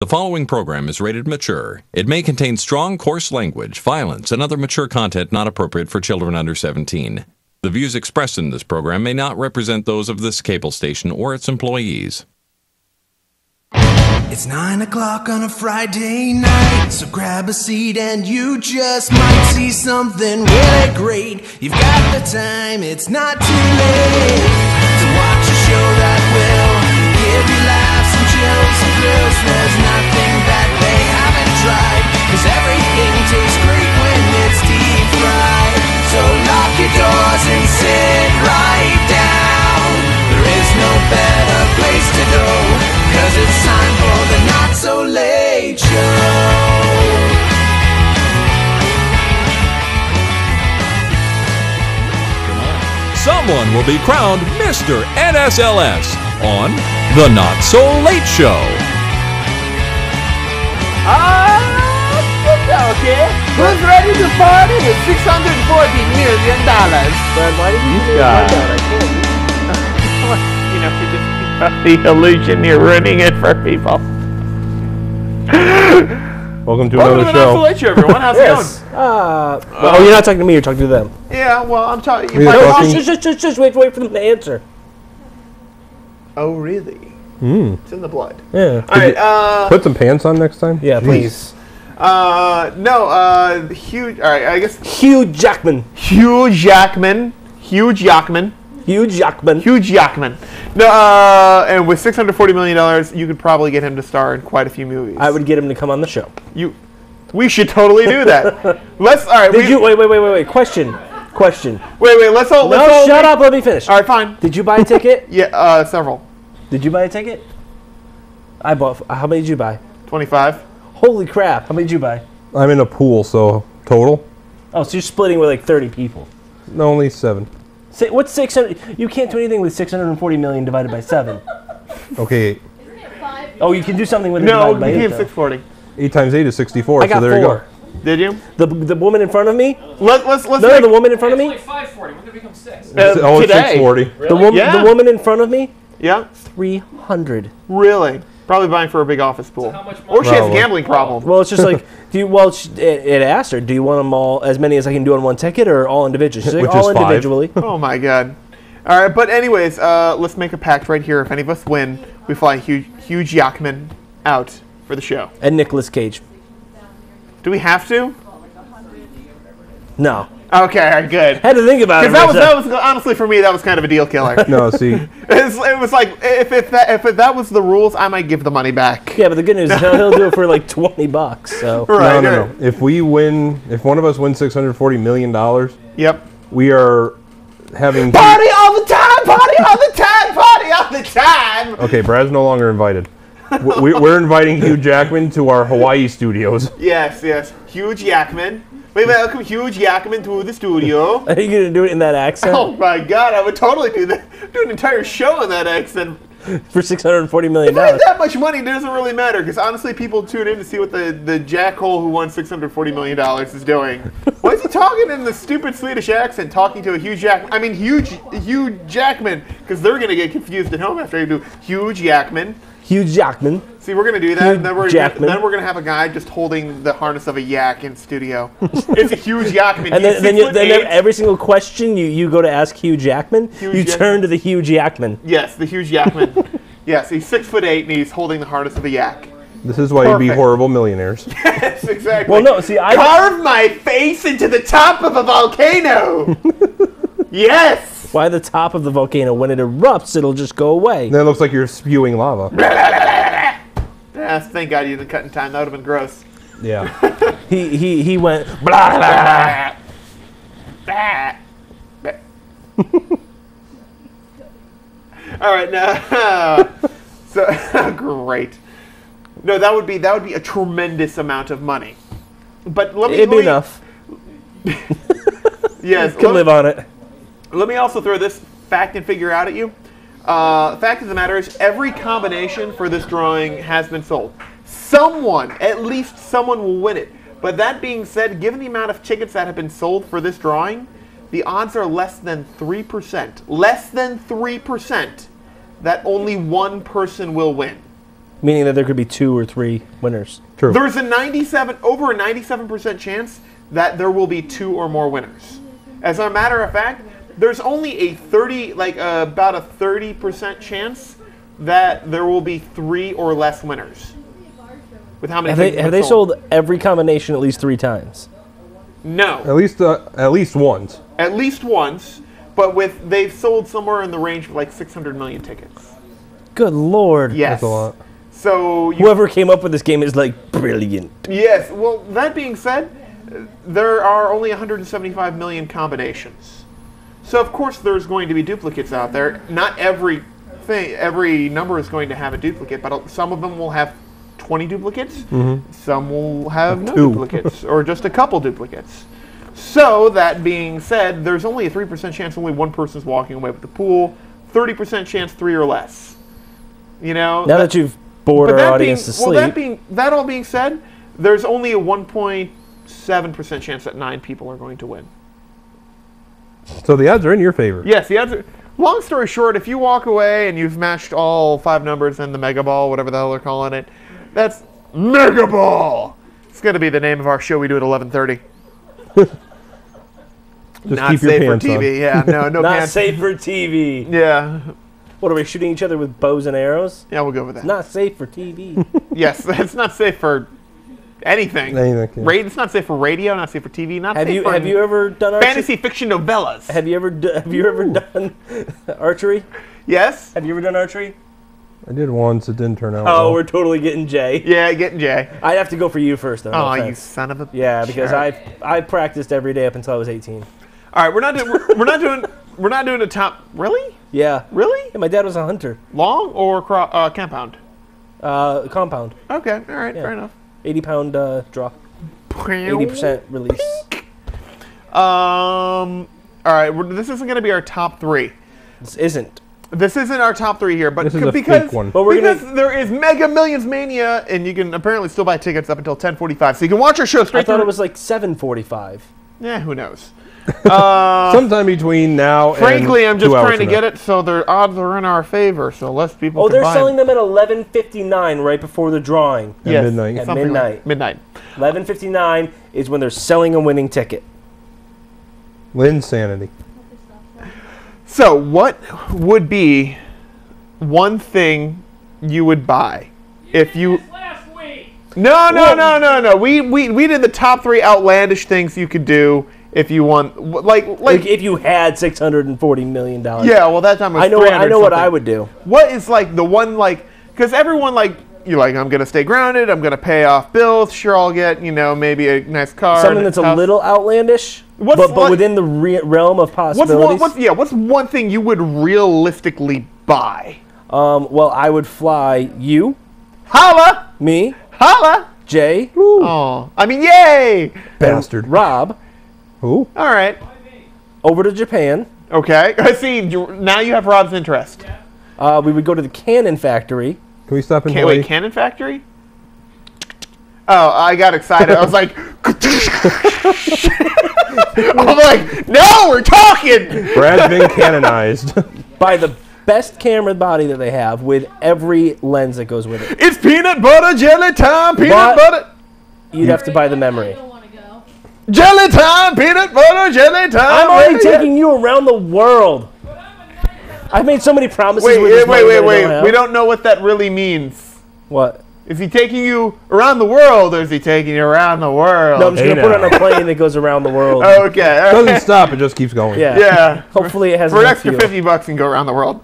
The following program is rated mature. It may contain strong, coarse language, violence, and other mature content not appropriate for children under 17. The views expressed in this program may not represent those of this cable station or its employees. It's 9 o'clock on a Friday night, so grab a seat and you just might see something really great. You've got the time, it's not too late to watch a show that will give you laughs and chills and thrills. There's nothing that they haven't tried, 'cause everything tastes great when it's deep fried. So lock your doors and sit right down. There is no better place to go, 'cause it's time for the Not So Late Show. Someone will be crowned Mr. NSLS on The Not So Late Show. Okay. Who's ready to party? $640 million. But why did you say that? You know, you're just the illusion. You're ruining it for people. Welcome to another show. Welcome to the Late Show, everyone. How's it going? Oh, you're not talking to me. You're talking to them. Yeah, well, I'm talking. Just wait for them to answer. Oh, really? It's in the blood. Yeah. All right. Put some pants on next time. Yeah, please. No. Huge. All right. I guess Hugh Jackman. Hugh Jackman. No, and with $640 million, you could probably get him to star in quite a few movies. I would get him to come on the show. We should totally do that. All right. Wait. Question. Wait. Let's all. Shut up. Let me finish. All right, fine. Did you buy a ticket? Yeah, several. Did you buy a ticket? I bought. How many did you buy? 25. Holy crap! How many did you buy? I'm in a pool, so total? Oh, so you're splitting with like 30 people. No, only 7. What's 600? You can't do anything with 640 million divided by 7. Okay, Oh, you can do something with it No, divided by you 8. gave though. 640. 8 times 8 is 64, I got so there 4. you go. Did you? The woman in front of me? Let's No, make the woman in front of me? It's like 540. When did it become 6? Oh, it's today. 640. Yeah. The woman in front of me? Yeah. 300. Really? Probably buying for a big office pool. how much more? Or she has a Probably. gambling problem. Well, it's just like, it asked her, do you want them all, as many as I can do on one ticket, or all individually? She's like, Which all is 5. individually. Oh my god. All right, but anyways, let's make a pact right here. If any of us win, we fly Hugh Jackman out for the show. And Nicolas Cage. Do we have to? No. Okay, all right, good. Had to think about it. Because that was honestly for me that was kind of a deal killer. No, see, It was like if that was the rules, I might give the money back. Yeah, but the good news is he'll do it for like $20. So. Right. no. If one of us wins $640 million, Yep. we are having... Party all the time! Party all the time! Party all the time! Okay, Brad's no longer invited. We're inviting Hugh Jackman to our Hawaii studios. Yes. Hugh Jackman. We welcome Hugh Jackman to the studio. Are you going to do it in that accent? Oh my god, I would totally do that. Do an entire show in that accent. For $640 million. If I had that much money, it doesn't really matter, because honestly, people tune in to see what the jackhole who won $640 million is doing. Why is he talking in the stupid Swedish accent, talking to a Hugh Jackman, because they're going to get confused at home after they do Hugh Jackman. Hugh Jackman. See, we're going to do that, Hugh and then we're going to have a guy just holding the harness of a yak in studio. It's a Hugh Jackman. And then every single question you go to ask Hugh Jackman, turn to the Hugh Jackman. Yes, the Hugh Jackman. Yes, he's 6'8" and he's holding the harness of a yak. This is why you be horrible millionaires. Yes, exactly. Well, no, see, carve my face into the top of a volcano. Yes. Why the top of the volcano? When it erupts, it'll just go away. Then it looks like you're spewing lava. Yes, thank God you didn't cut in time. That would have been gross. Yeah. He went blah blah. All right, now, so great. No, that would be a tremendous amount of money. But it'd be enough. Yes, can live on it. Let me also throw this fact and figure out at you. Fact of the matter is, every combination for this drawing has been sold. At least someone will win it. But that being said, given the amount of tickets that have been sold for this drawing, the odds are less than 3%. Less than 3% that only one person will win. Meaning that there could be 2 or 3 winners. True. There's over a 97% chance that there will be 2 or more winners. As a matter of fact, there's only about a 30% chance that there will be 3 or less winners. With how many Have they sold every combination at least 3 times? No. At least once. At least once, but they've sold somewhere in the range of like 600 million tickets. Good Lord. Yes. That's a lot. So Whoever came up with this game is like brilliant. Yes. Well, that being said, there are only 175 million combinations. So of course there's going to be duplicates out there. Not every number is going to have a duplicate, but some of them will have 20 duplicates. Mm-hmm. Some will have no 2 duplicates, or just a couple duplicates. So that being said, there's only a 3% chance only one person's walking away with the pool. 30% chance 3 or less. Now that you've bored our audience to sleep. That all being said, there's only a 1.7% chance that 9 people are going to win. So the odds are in your favor. Yes, the odds are. Long story short, if you walk away and you've matched all 5 numbers in the Mega Ball, whatever the hell they're calling it, that's Mega Ball. It's going to be the name of our show we do at 11:30. Just keep your pants for TV. on. Yeah, no Not pants. safe for TV. Yeah. What, are we shooting each other with bows and arrows? Yeah, we'll go with that. Not safe for TV. Yes, it's not safe for anything. Anything, yeah. It's not safe for radio, not safe for TV, not safe for Have you ever done archery? fantasy fiction novellas. Have you ever done archery? Yes? Have you ever done archery? I did once. It didn't turn out Oh, well. we're totally getting Jay. Yeah, getting Jay. I'd have to go for you first, though. no Oh, you offense. son of a... Yeah, because Sure. I practiced every day up until I was 18. All right, we're not doing a top... Really? Yeah. Really? Yeah, my dad was a hunter. Long or compound? Compound. Okay, all right, Yeah. fair enough. 80-pound draw. 80% release. All right, this isn't going to be our top 3. This isn't. This isn't our top 3 here, but This is a because fake one. But we're because gonna. there is Mega Millions Mania, and you can apparently still buy tickets up until 10:45, so you can watch our show straight I thought through. it was like 7:45. Yeah, who knows? Sometime between now Frankly, and I'm just 2 hours trying to from get now. it so their odds are in our favor, so less people Oh, can they're buy selling them at 11:59 right before the drawing. At Yes, midnight. At something like midnight. midnight. 11:59 is when they're selling a winning ticket. Linsanity. So, what would be one thing you would buy if you... No. We did the top 3 outlandish things you could do if you want, Like if you had $640 million. Yeah, well, that time it was I know 300 what something. I would do. What is like the one because everyone you're like, I'm gonna stay grounded, I'm gonna pay off bills, sure I'll get maybe a nice car, Something that's a house. little outlandish, but within the realm of possibilities. What's one thing you would realistically buy? Well, I would fly you, Holla, me, holla. Jay, Oh, I mean, yay! Bastard. Rob Who? All right, over to Japan. okay. I see. Now you have Rob's interest. We would go to the cannon factory. Can we stop and Wait, Cannon Factory? Oh, I got excited. I was like, I'm like, no, we're talking. Brad's been canonized. Buy the best camera body that they have with every lens that goes with it. It's peanut butter jelly time. Peanut But- butter You'd have to buy the memory. jelly time. Peanut butter jelly time. I'm already taking you around the world. I've made so many promises. with this money that I don't have. We don't know what that really means. What? Is he taking you around the world, or is he taking you around the world? No, I'm just Hey going to put it now. on a plane that goes around the world. Okay. all Doesn't right. stop. It just keeps going. Yeah. Yeah. Hopefully it has For an enough extra fuel. $50, you can go around the world.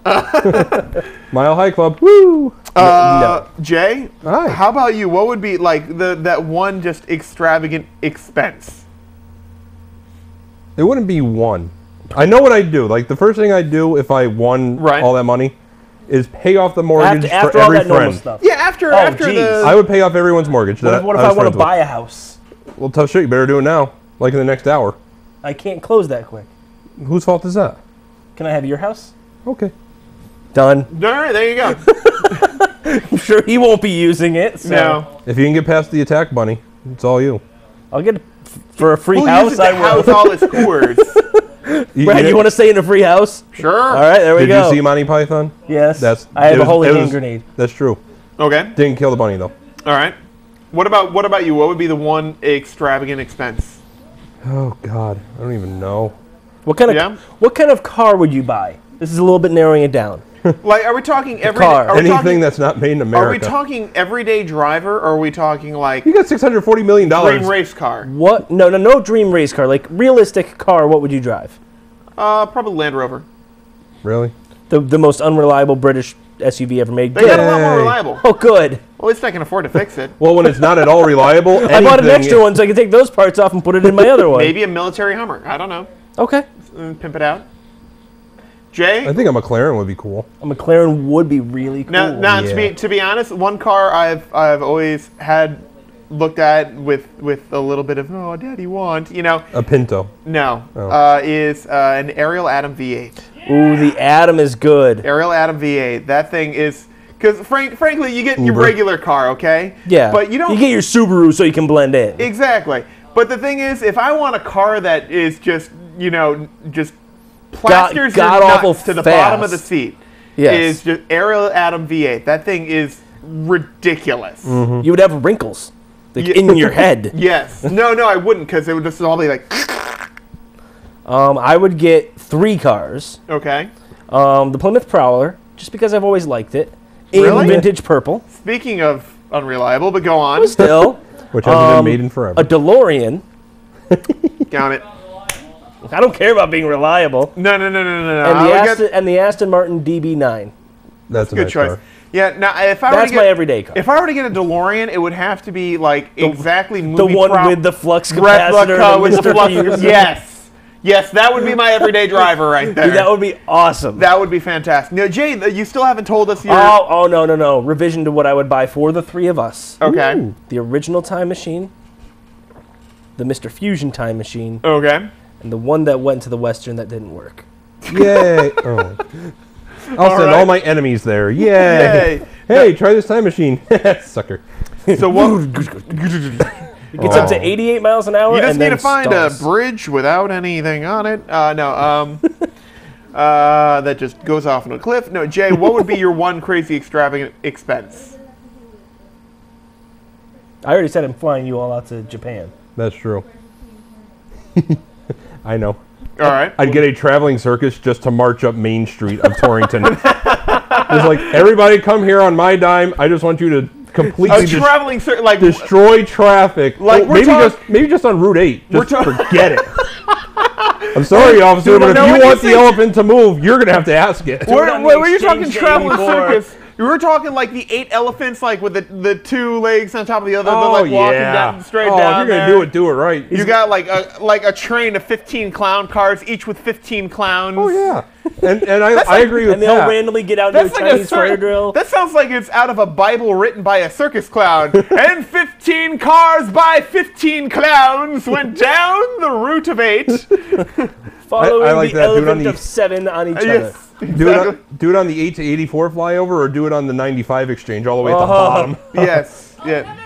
Mile High Club. Woo! No. Jay, Hi. how about you? What would be like that one just extravagant expense? It wouldn't be one. I know what I'd do. Like, the first thing I'd do if I won Right. all that money is pay off the mortgage After for all every that normal friend. stuff. Yeah, after geez. the. I would pay off everyone's mortgage. What if I want to buy a house? Well, tough shit. You better do it now. Like in the next hour. I can't close that quick. Whose fault is that? Can I have your house? Okay. Done. All right, there you go. I'm sure he won't be using it. So No. If you can get past the attack bunny, it's all you. I'll get for a free Who house. uses I to will. house all his whores? Brad, you want to stay in a free house? Sure. All right, there we Did go. you see Monty Python? Yes. That's. I have it a was- holy it hand was- grenade. That's true. Okay. Didn't kill the bunny though. All right. What about you? What would be the one extravagant expense? Oh God, I don't even know. What kind of car would you buy? This is a little bit narrowing it down. Like, are we talking car. Anything that's not made in America. Are we talking everyday driver, or are we talking like You got $640 million. dream race car? What? No dream race car. Like realistic car. What would you drive? Probably Land Rover. Really? The most unreliable British SUV ever made. They got a lot more reliable. Oh, good. Well, at least I can afford to fix it. Well, when it's not at all reliable, I bought an extra one so I can take those parts off and put it in my other one. Maybe a military Hummer. I don't know. Okay. Pimp it out. Jay? I think a McLaren would be cool. A McLaren would be really cool. Now to be honest, one car I've always had looked at with a little bit of daddy want, A Pinto. No, is an Ariel Atom V8. Ooh, the Atom is good. Ariel Atom V8. That thing is because frankly, you get your Uber. regular car, okay? Yeah. But you don't. You get your Subaru so you can blend in. Exactly. But the thing is, if I want a car that is just just plasters your God-awful nuts to the fast. bottom of the seat, Yes. is just Ariel Atom V8. That thing is ridiculous. You would have wrinkles in your head. Yes. No, I wouldn't, because it would just all be like. I would get 3 cars. Okay. The Plymouth Prowler, just because I've always liked it. Really? In vintage purple. Speaking of unreliable, but go on. Still. Which hasn't been made in forever. A DeLorean. Count it. I don't care about being reliable. No. And the Aston Martin DB9. That's a Good nice choice. car. Yeah, now if I were That's to get, my everyday car. If I were to get a DeLorean, it would have to be like exactly The movie one prop with the flux replica capacitor. with the Mr. flux. Fuse. Yes, that would be my everyday driver right there. Dude, that would be awesome. That would be fantastic. Now, Jay, you still haven't told us your. Oh, no. Revision to what I would buy for the 3 of us. Okay. Ooh. The original time machine, the Mr. Fusion time machine, Okay. and the one that went to the Western that didn't work. Yay! Oh. I'll send all my enemies there. Yay! Yay. Hey, try this time machine. Sucker. So what? It gets up to 88 miles an hour. You just and need then to find stalls. a bridge without anything on it. That just goes off on a cliff. No, Jay, what would be your one crazy extravagant expense? I already said I'm flying you all out to Japan. That's true. I know. All right. I'd get a traveling circus just to march up Main Street of Torrington. It's like, everybody come here on my dime. I just want you to completely Traveling like destroy traffic. Like, Well, maybe just on Route 8. Just forget it. I'm sorry, officer, but if you want the elephant to move, you're going to have to ask it. Were you talking traveling 84. circus? You were talking like the 8 elephants, like with the 2 legs on top of the other, Oh, like walking yeah. down straight If down. you're going to do it right. You got like a train of 15 clown cars, each with 15 clowns. Oh, yeah. And I agree with And they'll Pat. randomly get out and do a That's like Chinese fire drill. That sounds like it's out of a Bible written by a circus clown. And 15 cars by 15 clowns went down the route of 8. Following I like the that. Do it on elephant the- of 7 on each other. Yes. Do it on the 8 to 84 flyover, or do it on the 95 exchange all the way at the bottom. Yes. No, Yeah.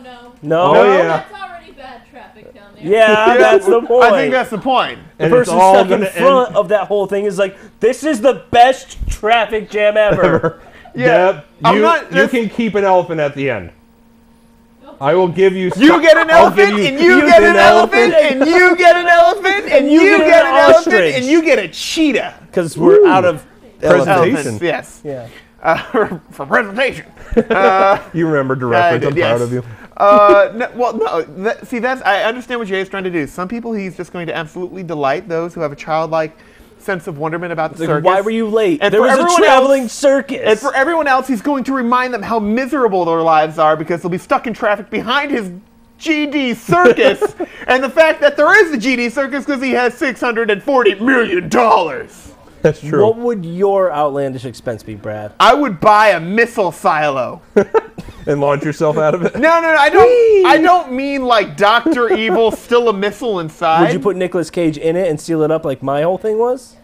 no. No? Oh, yeah. That's already bad traffic down there. Yeah, that's the point. I think that's the point. the And it's person all stuck in gonna front of that whole thing is like, this is the best traffic jam ever. Yeah. Yep. You can keep an elephant at the end. I will give you. You get an I'll give elephant, and you get an elephant, and you get an elephant, and you get an elephant, ostrich. and you get a cheetah. Because we're out of Presentation. Elephants, yes. Yeah. For presentation. You remembered the reference. I'm yes. proud of you. I understand what Jay is trying to do. Some people he's just going to absolutely delight those who have a childlike sense of wonderment about the Like, circus. why were you late? And there for was a everyone traveling else- circus. And for everyone else, he's going to remind them how miserable their lives are because they'll be stuck in traffic behind his GD circus, and the fact that there is a GD circus because he has $640 million. That's true. What would your outlandish expense be, Brad? I would buy a missile silo. And launch yourself out of it. No, I don't mean like Dr. Evil, still a missile inside. Would you put Nicolas Cage in it and seal it up like my whole thing was?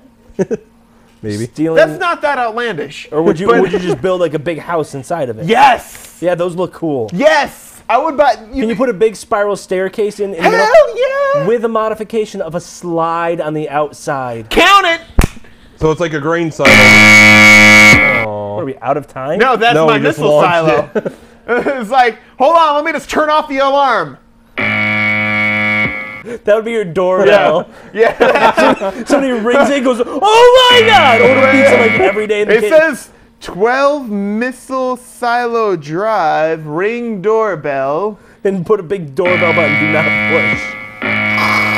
Maybe. Stealing, That's not that outlandish. or would you just build like a big house inside of it? Yes. Yeah, those look cool. Yes. I would buy. Can you put a big spiral staircase in the Hell middle yeah. with a modification of a slide on the outside? Count it. So it's like a grain silo. Oh. Are we out of time? No, that's No, my we just missile launched silo. It's like, hold on, let me just turn off the alarm. That would be your doorbell. Yeah. Somebody rings it, goes, "Oh my God!" Order pizza like every day. In the It says 12 Missile Silo Drive, ring doorbell. and put a big doorbell button. Do not push.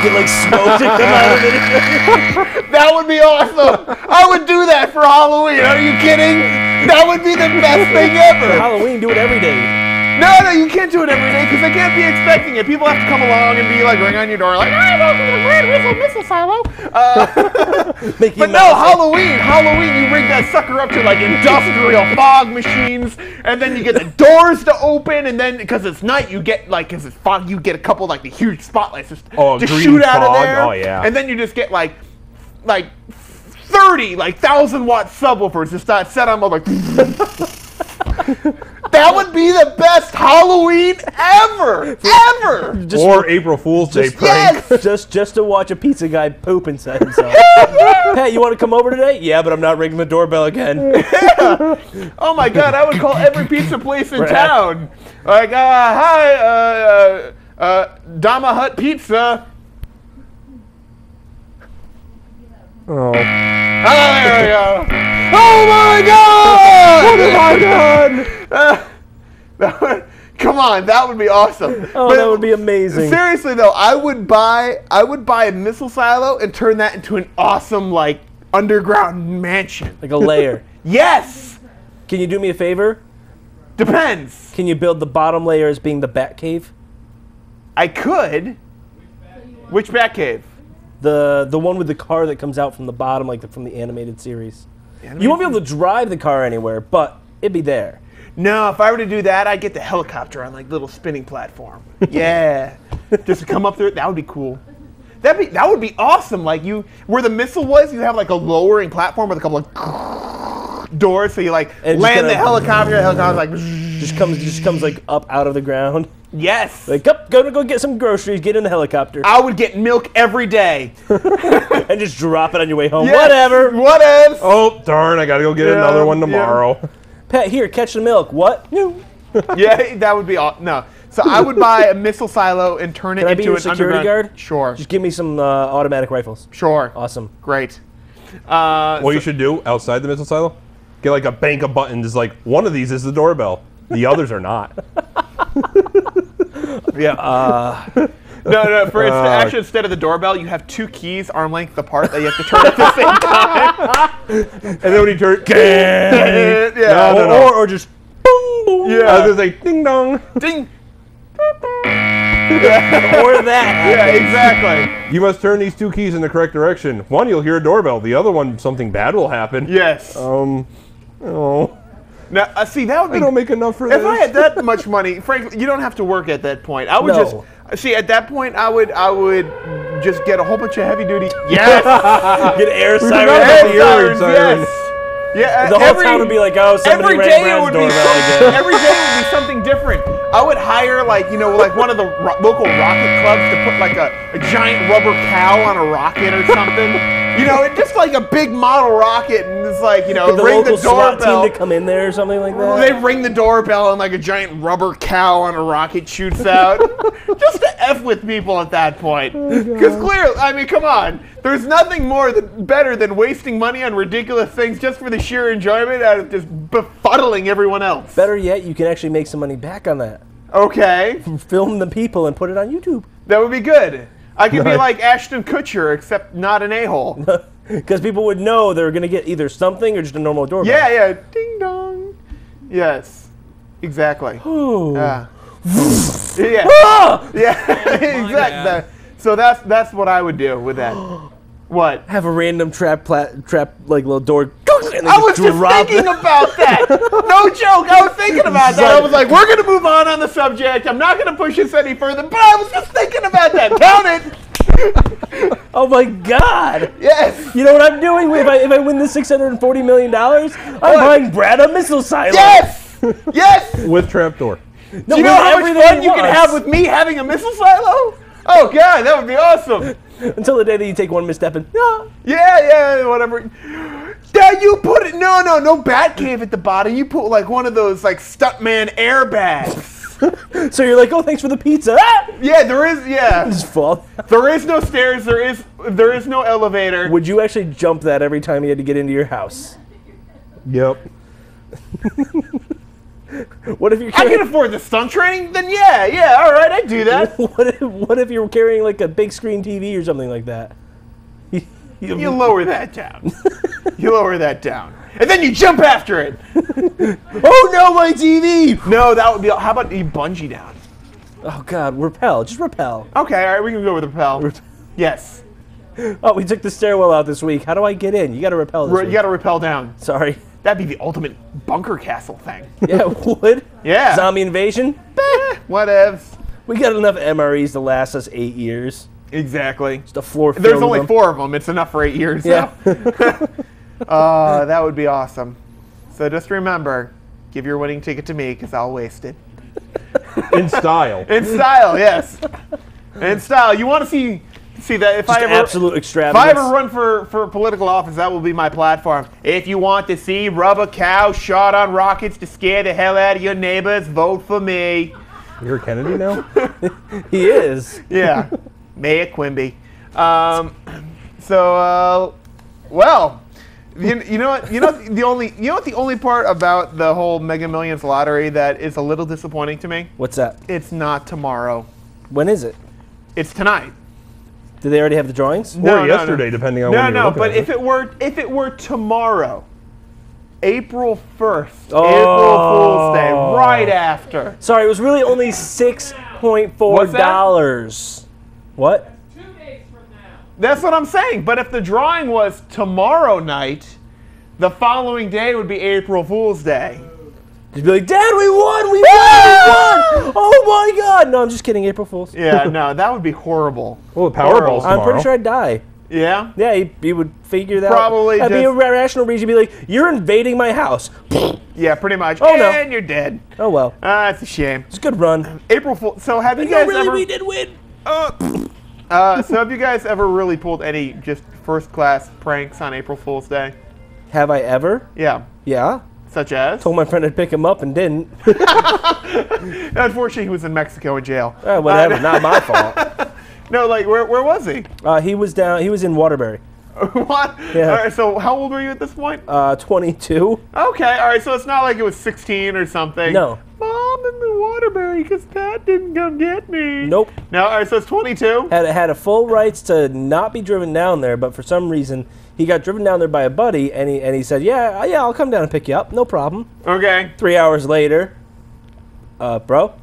Get like smoke to come out of it. That would be awesome. I would do that for Halloween. Are you kidding? That would be the best thing ever. Halloween, do it every day. No, you can't do it every day because they can't be expecting it. People have to come along and be like, ring on your door, like, "Hi, welcome to the Grand Missile Silo." But no, Halloween, you rig that sucker up to like industrial fog machines, and then you get the doors to open, and then because it's night, you get like, because it's fog, you get a couple like the huge spotlights just green shoot out of fog? there. Oh, yeah. And then you just get like 30 like 1,000-watt subwoofers just start set on like. That would be the best Halloween ever! Or April Fool's Day prank. Yes! Just to watch a pizza guy poop inside himself. Hey, you want to come over today? Yeah, but I'm not ringing the doorbell again. Oh my God, I would call every pizza place in town. Like, hi, Dama Hut Pizza. Oh. Oh, there we go. Oh my God! What have I done? Come on, that would be awesome. Oh, But that would be amazing. Seriously though, I would buy a missile silo and turn that into an awesome like underground mansion. Like a layer. Yes. Can you do me a favor? Depends. Can you build the bottom layer as being the bat cave? I could. Which Batcave? The one with the car that comes out from the bottom, like from the animated series. You won't be able to drive the car anywhere, but it'd be there. No, if I were to do that, I'd get the helicopter on like little spinning platform. Yeah, just to come up there. That would be cool. That would be awesome. Like where the missile was, you have like a lowering platform with a couple of doors, so you like And land the just helicopter. The helicopter's like Just comes like up out of the ground. yes. Like, up, go get some groceries. Get in the helicopter I would get milk every day. and just drop it on your way home. Yes, Whatever. Whatever. Oh, darn, I gotta go get another one tomorrow. Pat, here, catch the milk. What? No. Yeah, that would be awesome. No. So I would buy a missile silo and turn it Can I be into your an security underground. guard? Sure. Just give me some automatic rifles. Sure. Awesome. Great. What you should do outside the missile silo? Get like a bank of buttons. Like one of these is the doorbell. The others are not. Yeah. No. Actually, instead of the doorbell, you have two keys arm length apart that you have to turn at the same time. And then when you turn, Yeah. No. Or just boom, boom. I Yeah. was gonna say ding dong. Ding. Or that. Yeah, exactly. You must turn these two keys in the correct direction. One, you'll hear a doorbell. The other one, something bad will happen. Yes. Oh. Now, see, that would be. I don't make enough for this. If I had that much money, frankly, you don't have to work at that point. I would No. just see. At that point, I would just get a whole bunch of heavy duty. Yes. Get air forgot siren. about Air the ear sirens, siren. yes. Yeah, The whole town would be like, oh, somebody every rang day it Brad's would be doorbell again. every day would be something different. I would hire like one of the local rocket clubs to put like a giant rubber cow on a rocket or something. It just like a big model rocket, and it's like The ring local the SWAT doorbell. team to come in there or something like that. They ring the doorbell and like a giant rubber cow on a rocket shoots out. Just to F with people at that point. Because clearly, I mean, come on. There's nothing better than wasting money on ridiculous things just for the sheer enjoyment out of just befuddling everyone else. Better yet, you can actually make some money back on that. Okay. Film the people and put it on YouTube. That would be good. I could be like Ashton Kutcher, except not an a-hole. Because people would know they were going to get either something or just a normal doorbell. Yeah. Ding dong. Yes. Exactly. Ooh. Yeah. Yeah. Yeah. Exactly. So that's what I would do with that. What? Have a random trap like little door. And I was just thinking about that. No joke. I was thinking about that. I was like, we're going to move on the subject. I'm not going to push this any further, but I was just thinking about that. Count it. Oh my God! Yes. You know what I'm doing if I win this $640 million? I'm buying Brad a missile silo. Yes. Yes. With trapdoor. No, Do you know how much everything fun he you can wants. have with me having a missile silo? Oh God, that would be awesome. Until the day that you take one misstep and, Yeah, whatever. Dad, you put it. No bat cave at the bottom. You put like one of those like stuntman airbags. So you're like, oh, thanks for the pizza. Ah! Yeah, there is. Yeah, Just fall. there is no stairs. There is no elevator. Would you actually jump that every time you had to get into your house? Yep. What if you're I carrying, can afford the stunt training. Then yeah, all right, I do that. what if you're carrying like a big screen TV or something like that? You lower that down. You lower that down, and then you jump after it. Oh no, my TV! No, that would be. How about you bungee down? Oh God, repel. Just repel. Okay, all right, we can go with rappel. Yes. Oh, we took the stairwell out this week. How do I get in? You got to repel this You week. got to rappel down. Sorry. That'd be the ultimate bunker castle thing. Yeah, it would. Yeah. Zombie invasion? Whatevs. We got enough MREs to last us 8 years. Exactly. Just a floor filled There's with only them. 4 of them. It's enough for 8 years. Yeah. That would be awesome. So just remember, give your winning ticket to me because I'll waste it. In style. In style, yes. In style. You want to see that if Just I ever absolute if extravagance. I ever run for political office, that will be my platform. If you want to see rubber cows shot on rockets to scare the hell out of your neighbors, vote for me. You're Kennedy now? He is. Yeah, Mayor Quimby. Well, you know what? The only part about the whole Mega Millions lottery that is a little disappointing to me. What's that? It's not tomorrow. When is it? It's tonight. Do they already have the drawings? Or yesterday, depending on when you're looking but at it. if it were tomorrow, April 1st, Oh. April Fool's Day, right after. Sorry, it was really only $6.4. What's that? What? 2 days from now. That's what I'm saying. But if the drawing was tomorrow night, the following day would be April Fool's Day. You'd be like, Dad, we won! We won! Oh my God! No, I'm just kidding. April Fools. Yeah, no, that would be horrible. Well, the Powerball's I'm tomorrow. pretty sure I'd die. Yeah? Yeah, he would figure that Probably out. That'd be a just- rational reason. He'd be like, you're invading my house. Yeah, pretty much. Oh, no. And you're dead. Oh well. That's a shame. It's a good run. April Fool. So have you No, guys really, ever? we did win. So have you guys ever really pulled any just first-class pranks on April Fool's Day? Have I ever? Yeah. Yeah. Such as? Told my friend I'd pick him up and didn't. Unfortunately, he was in Mexico in jail. Whatever, not my fault. No, like where was he? He was in Waterbury. What? Yeah. All right, so how old were you at this point? 22. Okay, all right, so it's not like it was 16 or something. No. Mom in the Waterbury because Dad didn't come get me. Nope. No, all right, so it's 22. Had a full rights to not be driven down there, but for some reason he got driven down there by a buddy, and he said, yeah, I'll come down and pick you up, no problem. Okay. 3 hours later, bro,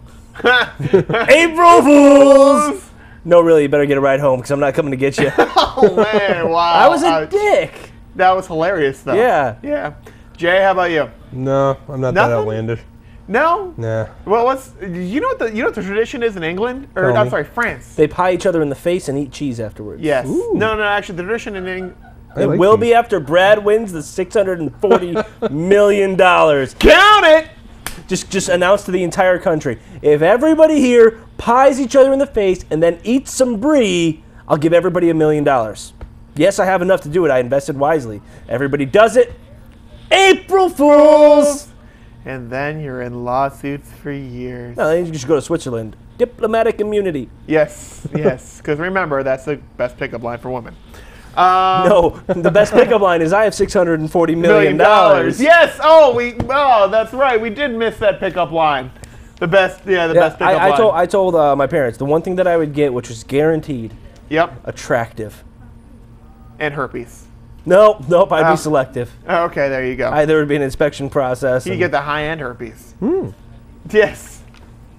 April Fools. No, really, you better get a ride home because I'm not coming to get you. Oh man, wow. I was a Ouch. dick. That was hilarious, though. Yeah. Yeah. Jay, how about you? No, I'm not Nothing? that outlandish. No. Nah. Well, you know what the tradition is in England, or Tell I'm me. sorry, France. They pie each other in the face and eat cheese afterwards. Yes. Ooh. No, actually, the tradition in England. I It like will these. be after Brad wins the $640 million. Count it. Just announce to the entire country, if everybody here pies each other in the face and then eats some brie, I'll give everybody $1 million. Yes, I have enough to do it. I invested wisely. Everybody does it. April Fools! And then you're in lawsuits for years. No, then you just go to Switzerland. Diplomatic immunity. Yes, yes. Because remember, that's the best pickup line for women. No, the best pickup line is I have $640 million. Yes. Oh, that's right. We did miss that pickup line. The best pickup line. I told my parents the one thing that I would get, which was guaranteed, Yep. attractive. And herpes. Nope, I'd Oh. be selective. Oh, okay, there you go. There would be an inspection process. You and- get the high-end herpes. Yes.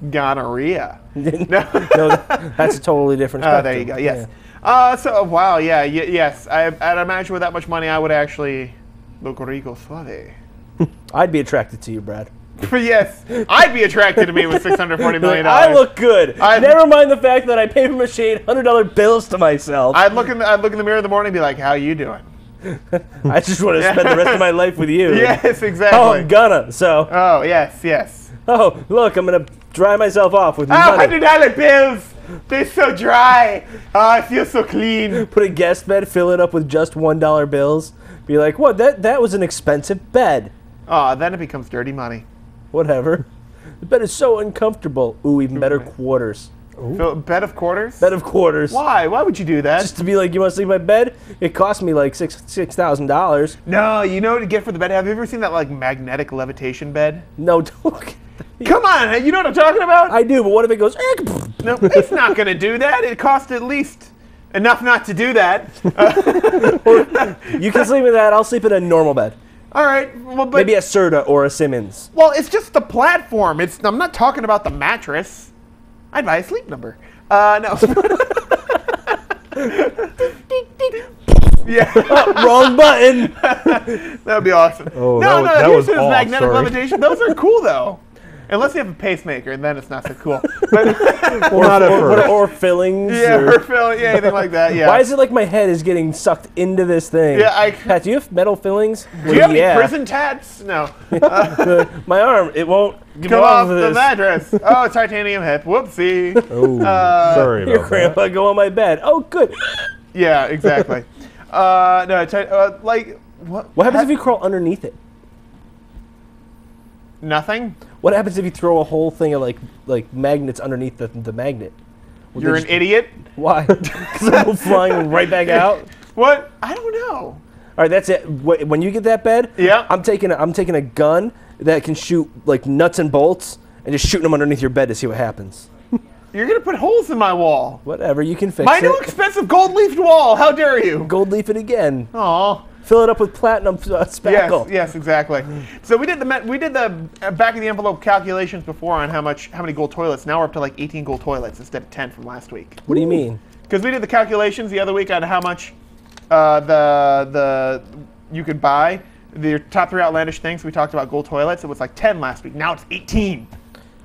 Gonorrhea. no, that's a totally different Oh, spectrum. there you go. Yes. Yeah. Wow. Yeah. Yes. I'd imagine with that much money, I would actually look rico suave. I'd be attracted to you, Brad. Yes, I'd be attracted to me with $640 million. I look good. I'd- Never mind the fact that I paper mache $100 bills to myself. I'd look in the mirror in the morning and be like, "How you doing?" I just want to spend the rest of my life with you. Yes, Oh, exactly. I'm gonna. So Oh, yes. Oh, look, I'm going to dry myself off with Oh, money. $100 bills. They're so dry. Oh, I feel so clean. Put a guest bed, fill it up with just $1 bills. Be like, what? That was an expensive bed. Oh, then it becomes dirty money. Whatever. The bed is so uncomfortable. Ooh, even better quarters. So, bed of quarters? Bed of quarters. Why? Why would you do that? Just to be like, you want to sleep in my bed? It cost me like $6,000. No, you know what to get for the bed? Have you ever seen that like magnetic levitation bed? No, don't. Come on, you know what I'm talking about? I do, but what if it goes? No, it's not going to do that. It costs at least enough not to do that. You can sleep in that. I'll sleep in a normal bed. All right, well, but Maybe a Serta or a Simmons. well, it's just the platform. I'm not talking about the mattress. I'd buy a sleep number. No. Yeah, Wrong button. that would be awesome. Oh, no, that here's was his off, magnetic sorry. levitation. Those are cool though, unless you have a pacemaker, and then it's not so cool. But Well, not at first. Or fillings. yeah, or- or Phil, yeah, anything like that. Yeah. Why is it like my head is getting sucked into this thing? Yeah, Pat, do you have metal fillings? Do you have any prison tats? No. My arm, it won't give Come off off of the this. mattress. Oh, titanium hip. Whoopsie. Oh, sorry Your about that. grandpa go on my bed. Oh, good. Yeah, exactly. No, like what? What happens if you crawl underneath it? Nothing. What happens if you throw a whole thing of like magnets underneath the magnet? Will You're they an just- idiot. Why? Because it'll go flying right back out. What? I don't know. All right, that's it. When you get that bed, Yeah. I'm taking a gun that can shoot like nuts and bolts and just shooting them underneath your bed to see what happens. You're gonna put holes in my wall. Whatever, you can fix My it. new expensive gold-leafed wall. How dare you? Gold leaf it again. Aw. Fill it up with platinum spackle. Yes, exactly. So we did the back of the envelope calculations before on how many gold toilets. Now we're up to like 18 gold toilets instead of 10 from last week. What do you mean? Because we did the calculations the other week on how much you could buy the top 3 outlandish things. We talked about gold toilets. It was like 10 last week. Now it's 18.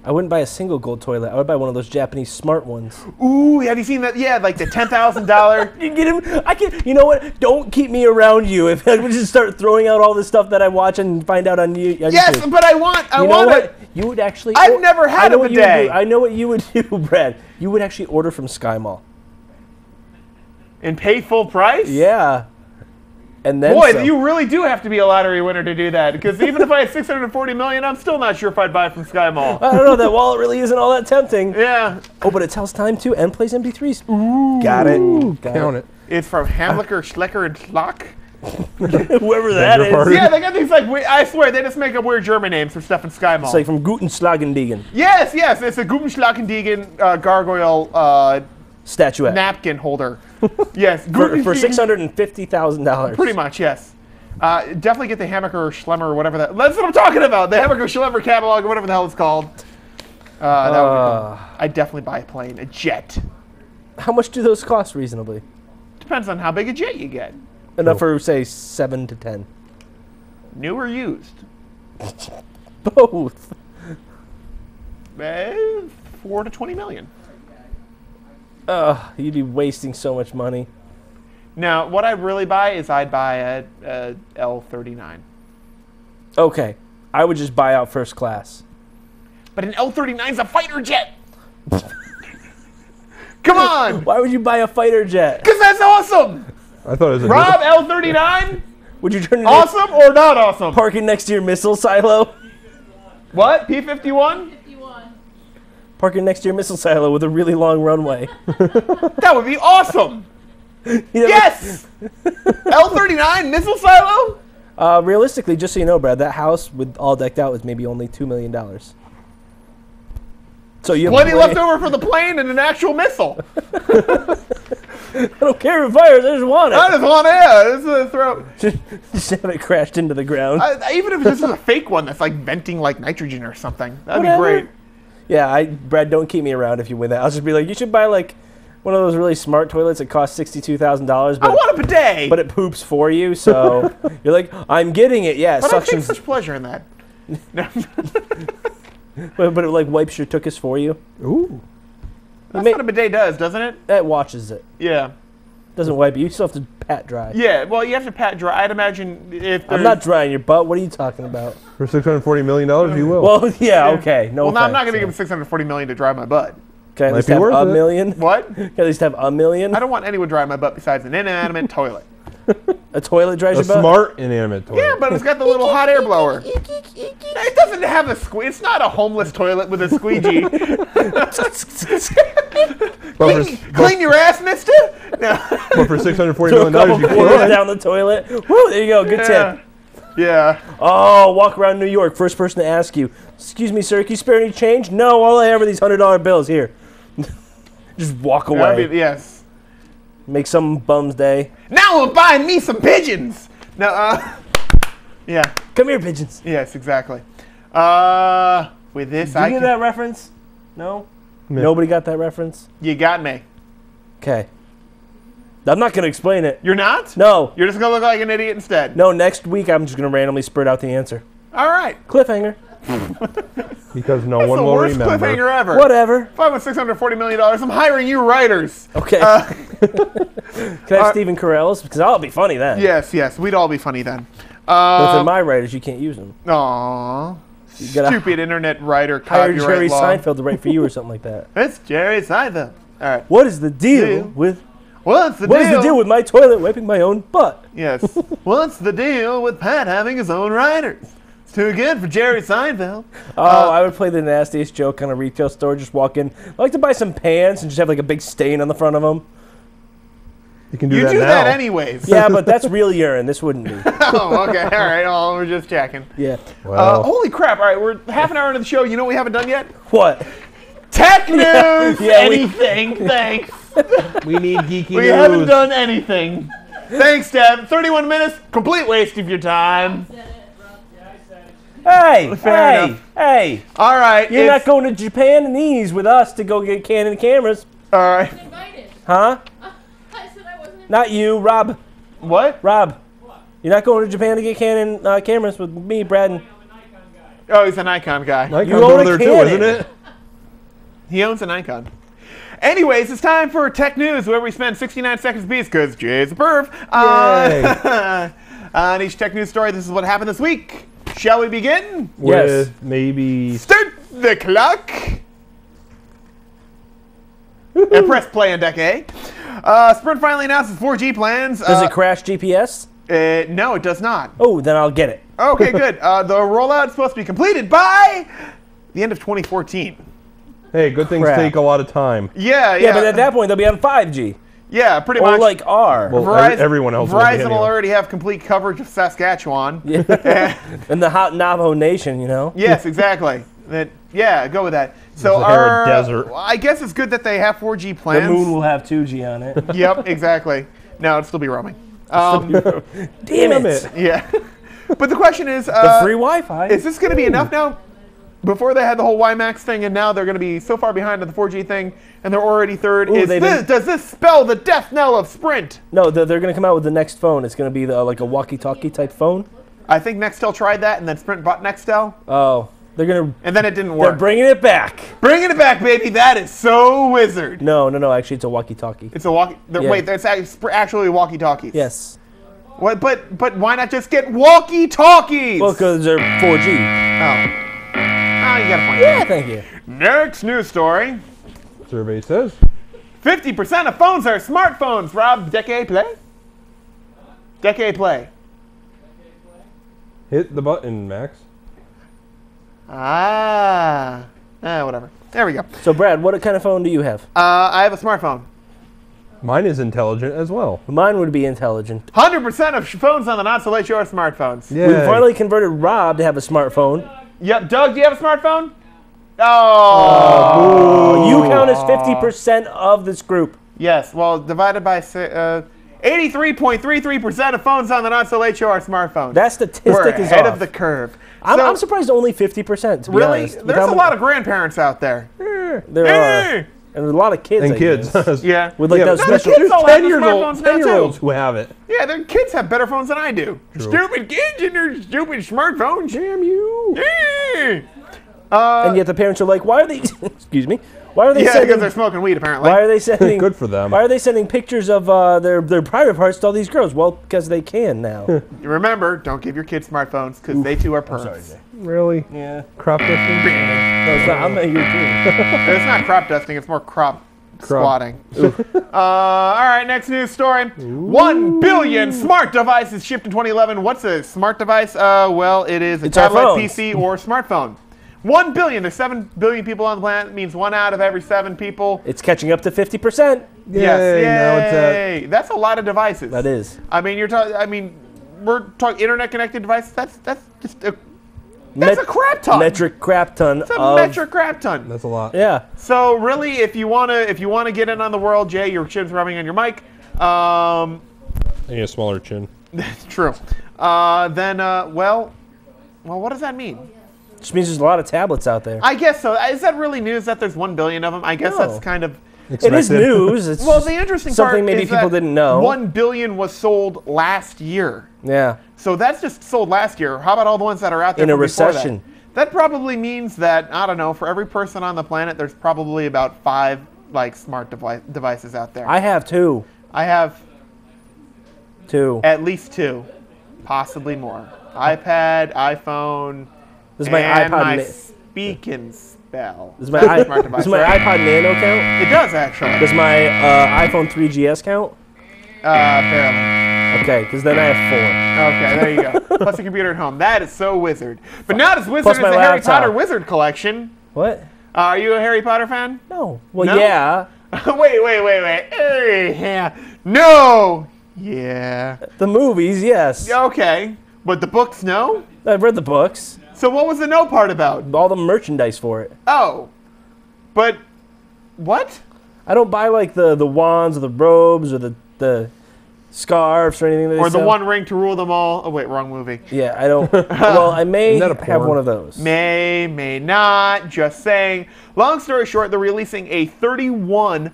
I wouldn't buy a single gold toilet. I would buy one of those Japanese smart ones. Ooh, have you seen that? Yeah, like the $10,000. You get him? I can. You know what? Don't keep me around you. If I would just start throwing out all this stuff that I watch and find out on YouTube. Yes, but I want You know what? You would actually. I've never had I know a what you would bidet. do. I know what you would do, Brad. You would actually order from Sky Mall. And pay full price? Yeah. And then Boy, some. you really do have to be a lottery winner to do that. Because even if I had $640 million, I'm still not sure if I'd buy it from Sky Mall. I don't know. That wallet really isn't all that tempting. Yeah, Oh, but it tells time too and plays MP3s. Ooh. Got it. Got Count it. it's from Hamlicker, Schlecker, and Schlock. Whoever that your is. pardon? Yeah, they got these like I swear they just make up weird German names for stuff in Sky Mall. It's like from Guten Schlagendiegen. Yes, it's a Gubenschlackendigen gargoyle Statuette. napkin holder. Yes, For Gubenschlagen- $650,000. Pretty much, yes. Definitely get the Hammaker or Schlemmer or whatever that. That's what I'm talking about. The Hammaker Schlemmer catalog or whatever the hell it's called. That would be cool. I'd definitely buy a plane, a jet. How much do those cost reasonably? Depends on how big a jet you get. Enough for say 7 to 10. New or used? Both. 4 to 20 million. You'd be wasting so much money. Now, what I'd really buy is I'd buy a L-39. Okay, I would just buy out first class. But an L-39 is a fighter jet. Come on, Why would you buy a fighter jet? because that's awesome. I thought it was a Rob, L-39, Would you turn it awesome or not awesome? parking next to your missile silo? What? P-51? 51. Parking next to your missile silo with a really long runway. That would be awesome. You know, Yes. L-39 missile silo. Realistically, just so you know, Brad, that house with all decked out was maybe only $2 million. So you have Plenty left over for the plane and an actual missile. I don't care if it fires. I just want I it. just want air. This is throw. Just have it crashed into the ground. Even if this is a fake one that's like venting like nitrogen or something, that'd Whatever. be great. Yeah, Brad, don't keep me around if you win that. I'll just be like, you should buy like one of those really smart toilets that cost $62,000, I but want a bidet. but it poops for you. So you're like, I'm getting it. Yeah, it But I take suctions, such pleasure in that. No. but it like wipes your tuchus for you. Ooh. That's what a bidet does, doesn't it? It watches it. Yeah. Doesn't wipe you. You still have to pat dry. Yeah, well, you have to pat dry. I'd imagine if I'm there's- not drying your butt. What are you talking about? For $640 million, you will. Well, yeah, okay. No. Well, no, I'm not offense, going to give him $640 million to dry my butt. Can I at Might least be have worth a it. million? What? Can I at least have a million? I don't want anyone dry my butt besides an inanimate toilet. A toilet dries a your butt? smart inanimate toilet. Yeah, but it's got the little hot air blower. It doesn't have a squeegee. It's not a homeless toilet with a squeegee. Clean your ass, mister? No. But for $640 Throw a couple million, you quarters can. down the toilet. Woo, there you go. Good tip. Yeah. Oh, walk around New York. First person to ask you, excuse me, sir, can you spare any change? No, all I have are these $100 bills. Here. Just walk away. Yes. Make some bum's day. Now I'm buying me some pigeons. No, yeah. Come here, pigeons. Yes, exactly. With this, Did you get that reference? No? Meh. Nobody got that reference? You got me. Okay. I'm not going to explain it. You're not? No. You're just going to look like an idiot instead. No, next week I'm just going to randomly spurt out the answer. All right. Cliffhanger. Because no That's one the will worst remember. cliffhanger ever. Whatever. If I want $640 million, I'm hiring you writers. Okay. Can I have Stephen Carell's? Because I'll be funny then. Yes. We'd all be funny then. But if they're my writers, you can't use them. Aww. You gotta Stupid internet writer hire copyright Jerry law. Seinfeld to write for you or something like that. It's Jerry Seinfeld. All right. What is the deal Deal. with... What's the What deal? is the deal with my toilet wiping my own butt? Yes. What's the deal with Pat having his own writers? It's too good for Jerry Seinfeld. Oh, I would play the nastiest joke on a retail store. Just walk in. I like to buy some pants and just have like a big stain on the front of them. You can do You that do now. that anyways. Yeah, but that's real urine. This wouldn't be. Oh, okay. All right. Oh, we're just checking. Yeah. Well, Holy crap. All right. We're half an hour into the show. You know what we haven't done yet? What? Tech news. Yeah, anything. Thanks. we need geeky We news. haven't done anything. Thanks, Deb. 31 minutes. Complete waste of your time. Hey, Fair hey, enough. hey. All right. You're not going to Japan and these with us to go get Canon cameras. All right. Invited. Huh? I said I wasn't. Not you, Rob. What? Rob. You're not going to Japan to get Canon cameras with me, Brad. And Oh, he's a Nikon guy. Nikon's You own over a there too, Canon. isn't it? He owns a Nikon. Anyways, it's time for Tech News, where we spend 69 seconds apiece, because Jay's a perv. On each Tech News story, this is what happened this week. Shall we begin? Yes. With maybe... Start the clock. And press play on deck A. Sprint finally announced its 4G plans. Does it crash GPS? No, it does not. Oh, then I'll get it. Okay, good. The rollout is supposed to be completed by the end of 2014. Hey, good things Crap. take a lot of time. Yeah. Yeah, but at that point they'll be on 5G. Yeah, pretty Or much. like R. Well, everyone else will be Verizon will anyway. already have complete coverage of Saskatchewan. In the hot Navajo Nation, you know? Yes, exactly. Yeah, go with that. So There's a hair of desert. I guess it's good that they have 4G plans. The moon will have 2G on it. Yep, exactly. No, it'll still be roaming. Damn it. Yeah. But the question is, The free Wi-Fi. is this going to be enough now? Before they had the whole WiMAX thing, and now they're going to be so far behind on the 4G thing, and they're already third. Ooh, Does this spell the death knell of Sprint? No, they're going to come out with the next phone. It's going to be like a walkie-talkie type phone. I think Nextel tried that, and then Sprint bought Nextel, Oh, they're going to... and then it didn't They're work. bringing it back. Bringing it back, baby. That is so wizard. No. Actually, it's a walkie-talkie. It's a walkie. Yeah. Wait, that's actually walkie-talkies. Yes. What? But why not just get walkie-talkies? Well, because they're 4G. Oh, you got a point. Yeah, thank you. Next news story. Survey says. 50% of phones are smartphones. Rob, Decade Play? Decade Play. Hit the button, Max. Whatever. There we go. So, Brad, what kind of phone do you have? I have a smartphone. Mine is intelligent as well. Mine would be intelligent. 100% of phones on the Not So Late Show are smartphones. Yeah. We finally converted Rob to have a smartphone. Yep. Doug, do you have a smartphone? Oh. You count as 50% of this group. Yes. Well, divided by 83.33% of phones on the Not So Late Show are smartphones. That statistic We're is ahead off. of the curve. I'm surprised only 50%, to be Really? honest. With There's how a many- lot of grandparents out there. There are. And there's a lot of kids. And I kids. guess. Yeah. With like those No, the special... kids all have the 10-year-olds smartphones now, too. who have it. Yeah, their kids have better phones than I do. True. Stupid kids and their stupid smartphones. Damn you. Yeah. and yet the parents are like, why are they... excuse me. Why are they Yeah, sending? because they're smoking weed apparently. Why are they sending? Good for them. Why are they sending pictures of their private parts to all these girls? Well, because they can now. Remember, don't give your kids smartphones because they too are pervs. Really? Yeah. Crop dusting? No, it's not. I'm not here too. It's not crop dusting, it's more crop squatting. All right, next news story. 1 billion smart devices shipped in 2011. What's a smart device? Well, it is a It's our tablet, phones. PC, or smartphone. 1 billion. There's 7 billion people on the planet. It means 1 out of every 7 people. It's catching up to 50%. Yes, Yay, yay. now it's That's a lot of devices. That is. I mean, you're talking. I mean, we're talking internet-connected devices. That's just a. That's a crap ton. Metric crap ton. It's a metric crap ton. That's a lot. Yeah. So really, if you wanna get in on the world, Jay, your chin's rubbing on your mic. I need a smaller chin. That's true. Well, what does that mean? Which means there's a lot of tablets out there. I guess so. Is that really news that there's 1 billion of them? I guess No. that's kind of. It is news. It's Well, just the interesting something part maybe is people that didn't know. 1 billion was sold last year. Yeah. So that's just sold last year. How about all the ones that are out there In a from before that? recession. That probably means that, I don't know, for every person on the planet, there's probably about 5 like smart devices out there. I have 2. I have 2. at least 2, possibly more. iPad, iPhone, This is my and iPod. my Speak and Spell. Does my, Smart device, does my right? iPod Nano count? It does actually. Does my iPhone 3GS count? Barely. Okay, because then I have Okay, there you go. Plus a computer at home. That is so wizard. But not as wizard Plus as my the Harry laptop. Potter Wizard collection. 4. What? Are you a Harry Potter fan? No. Well, No? yeah. wait. Yeah. No. Yeah. The movies, yes. Okay. But the books, no? I've read the books. So what was the no part about? All the merchandise for it. Oh. But what? I don't buy like the wands or the robes or the scarves or anything that they Or the sell. one ring to rule them all? Oh, wait, wrong movie. Yeah, I don't. Well, I may Isn't that a have porn? one of those. May not. Just saying. Long story short, they're releasing a 31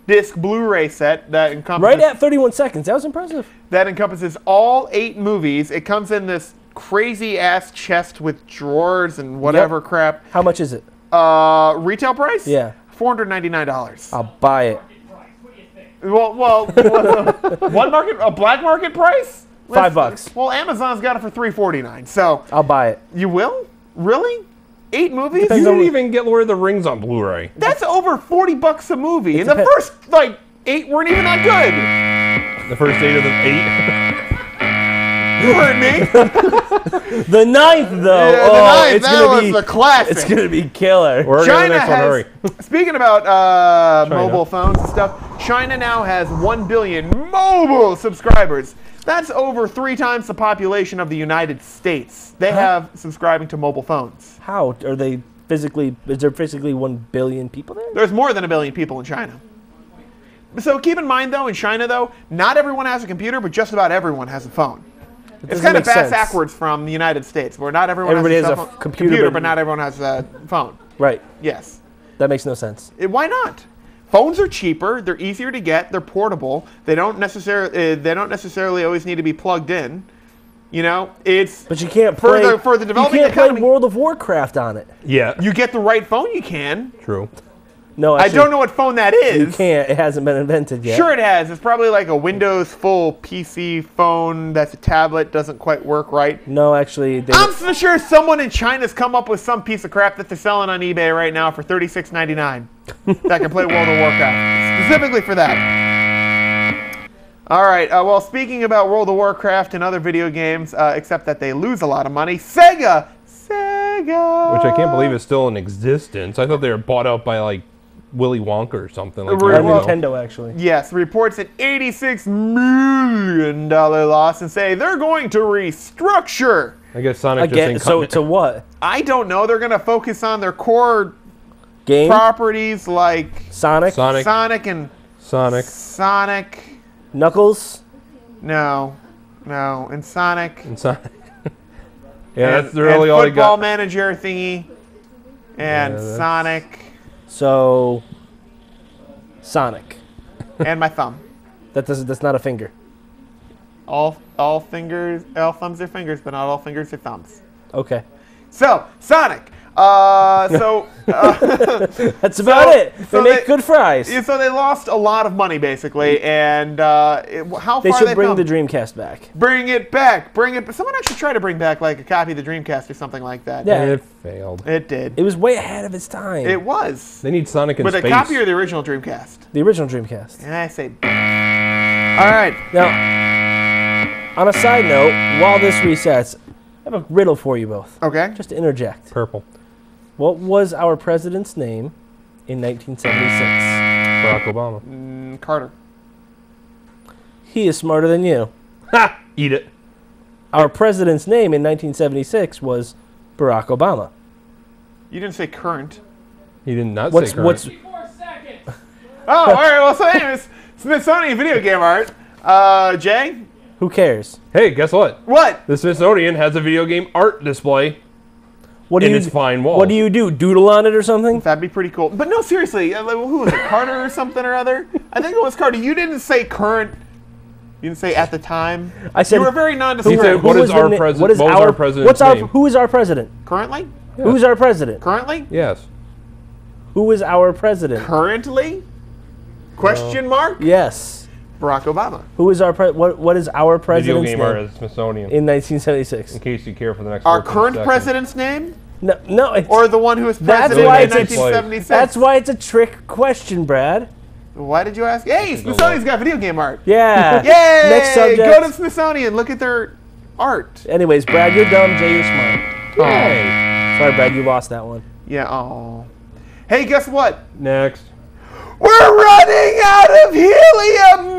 disc Blu-ray set that encompasses Right at 31 seconds. That was impressive. all 8 movies. It comes in this crazy ass chest with drawers and whatever Yep. crap. How much is it? Retail price? Yeah. $499. I'll buy it. Well, a black market price? $5. Well, Amazon's got it for $349. So I'll buy it. you will? Really? 8 movies? You Depends didn't on- even get Lord of the Rings on Blu-ray. That's over $40 a movie. And the depends. first 8 weren't even that good. The first 8 of the 8. You heard me. The 9th, though. Yeah, the oh, ninth, it's that gonna was be the classic. It's gonna be killer. We're China going to the next one, has, hurry. speaking about mobile phones and stuff, China now has 1 billion mobile subscribers. That's over 3 times the population of the United States. They have subscribing to mobile phones. How are they physically? Is there physically 1 billion people there? There's more than 1 billion people in China. So keep in mind, though, in China, though, not everyone has a computer, but just about everyone has a phone. It's doesn't kind of make sense. backwards from the United States, where not everyone Everybody has has a, a cell phone- computer, but not everyone has a phone. Right. Yes. That makes no sense. Why not? Phones are cheaper. They're easier to get. They're portable. They don't necessarily always need to be plugged in. You know, it's But you can't For play. the developing you can't economy- play World of Warcraft on it. Yeah, you get the right phone, you can. true. No, I actually, don't know what phone that is. You can't. It hasn't been invented yet. Sure, it has. It's probably like a Windows full PC phone that's a tablet. Doesn't quite work right. No, actually, they I'm so sure someone in China's come up with some piece of crap that they're selling on eBay right now for $36.99 that can play World of Warcraft specifically for that. All right. Well, speaking about World of Warcraft and other video games, except that they lose a lot of money, Sega. Which I can't believe is still in existence. I thought they were bought out by like Willy Wonka or something. Like Right, that. well- Nintendo actually. Yes, reports an $86 million loss and say they're going to restructure. I guess Sonic Again, just so ain't to what? I don't know. They're going to focus on their core Game? properties like Sonic? Sonic. and Sonic. Sonic. Knuckles? No, and Sonic. And Sonic. Yeah, and, that's really and all I Football got. Manager thingy. And that's- Sonic. So, Sonic. And my thumb. That's not a finger. All thumbs are fingers, but not all fingers are thumbs. Okay. So, Sonic. That's about it. They make good fries. Yeah, so they lost a lot of money, basically, and how They far should they've bring come. the Dreamcast back. Bring it back. Bring it. Someone actually tried to bring back like a copy of the Dreamcast or something like that. Yeah. It failed. It did. It was way ahead of its time. It was. They need Sonic in But space. a copy or the original Dreamcast? The original Dreamcast. And I say, all right. Now, on a side note, while this resets, I have a riddle for you both. Okay. Just to interject. Purple. What was our president's name in 1976? Barack Obama. Carter. He is smarter than you. Ha! Eat it. Our president's name in 1976 was Barack Obama. You didn't say current. He did not What's say current. 4 seconds. Oh, all right. Well, so anyways, Smithsonian video game art. Jay? Who cares? Hey, guess what? What? The Smithsonian has a video game art display What do in you its fine walls. What do you do? Doodle on it or something? That'd be pretty cool. But no, seriously, who was it? Carter or something or other? I think it was Carter. You didn't say current. You didn't say at the time. I said you were very He nondescript. said, what Who is was our the na- president? what is What was our president's what's our name? Who is our president? Currently? Who's our president? Currently? Yes. Who is our president? Currently? Question mark? Yes. Barack Obama. Who is our what is our Video president's game name art at the Smithsonian. in 1976? In case you care for the next Our 14 current seconds. president's name? No, it's, Or the one who was That's president why in it's a- 1976? that's why it's a trick question, Brad. Why did you ask? Hey, Smithsonian's got video game art. Yeah. Yay! Next subject. Go to Smithsonian. Look at their art. Anyways, Brad, you're dumb. Jay, you're smart. Yay. Sorry, Brad, you lost that one. Yeah, oh. Hey, guess what? Next. We're running out of helium!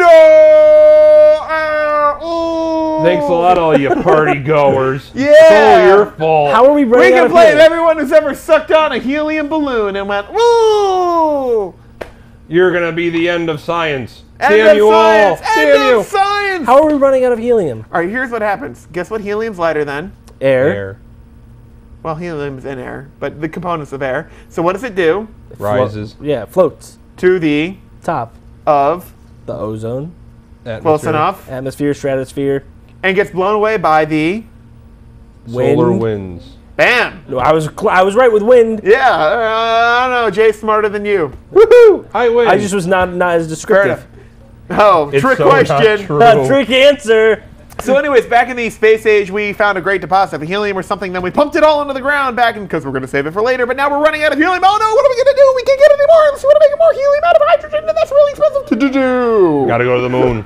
No! Ooh. Thanks a lot, all you party goers. Yeah. It's all your fault. How are we We running out can of blame helium? everyone who's ever sucked on a helium balloon and went, woo! You're going to be the end of science. End Damn of you science! all. End Damn you. of science! How are we running out of helium? All right, here's what happens. Guess what helium's lighter than? Air. Air Well, helium's in air, but the components of air. So what does it do rises. Yeah, floats. to the Top. of The ozone. close Atmosphere. enough Atmosphere, stratosphere. and gets blown away by the Solar Wind. winds. bam? No, I was right with wind. Yeah, I don't know. Jay's smarter than you. Woohoo! I win. I just was not as Fair descriptive. enough. Oh, It's trick so not question. true. Trick answer. So, anyways, back in the space age, we found a great deposit of helium or something. Then we pumped it all into the ground back in because we're going to save it for later. But now we're running out of helium. Oh no! What are we going to do? We can't get any more. Let's want to make more helium out of hydrogen, and that's really expensive to do. Gotta go to the moon.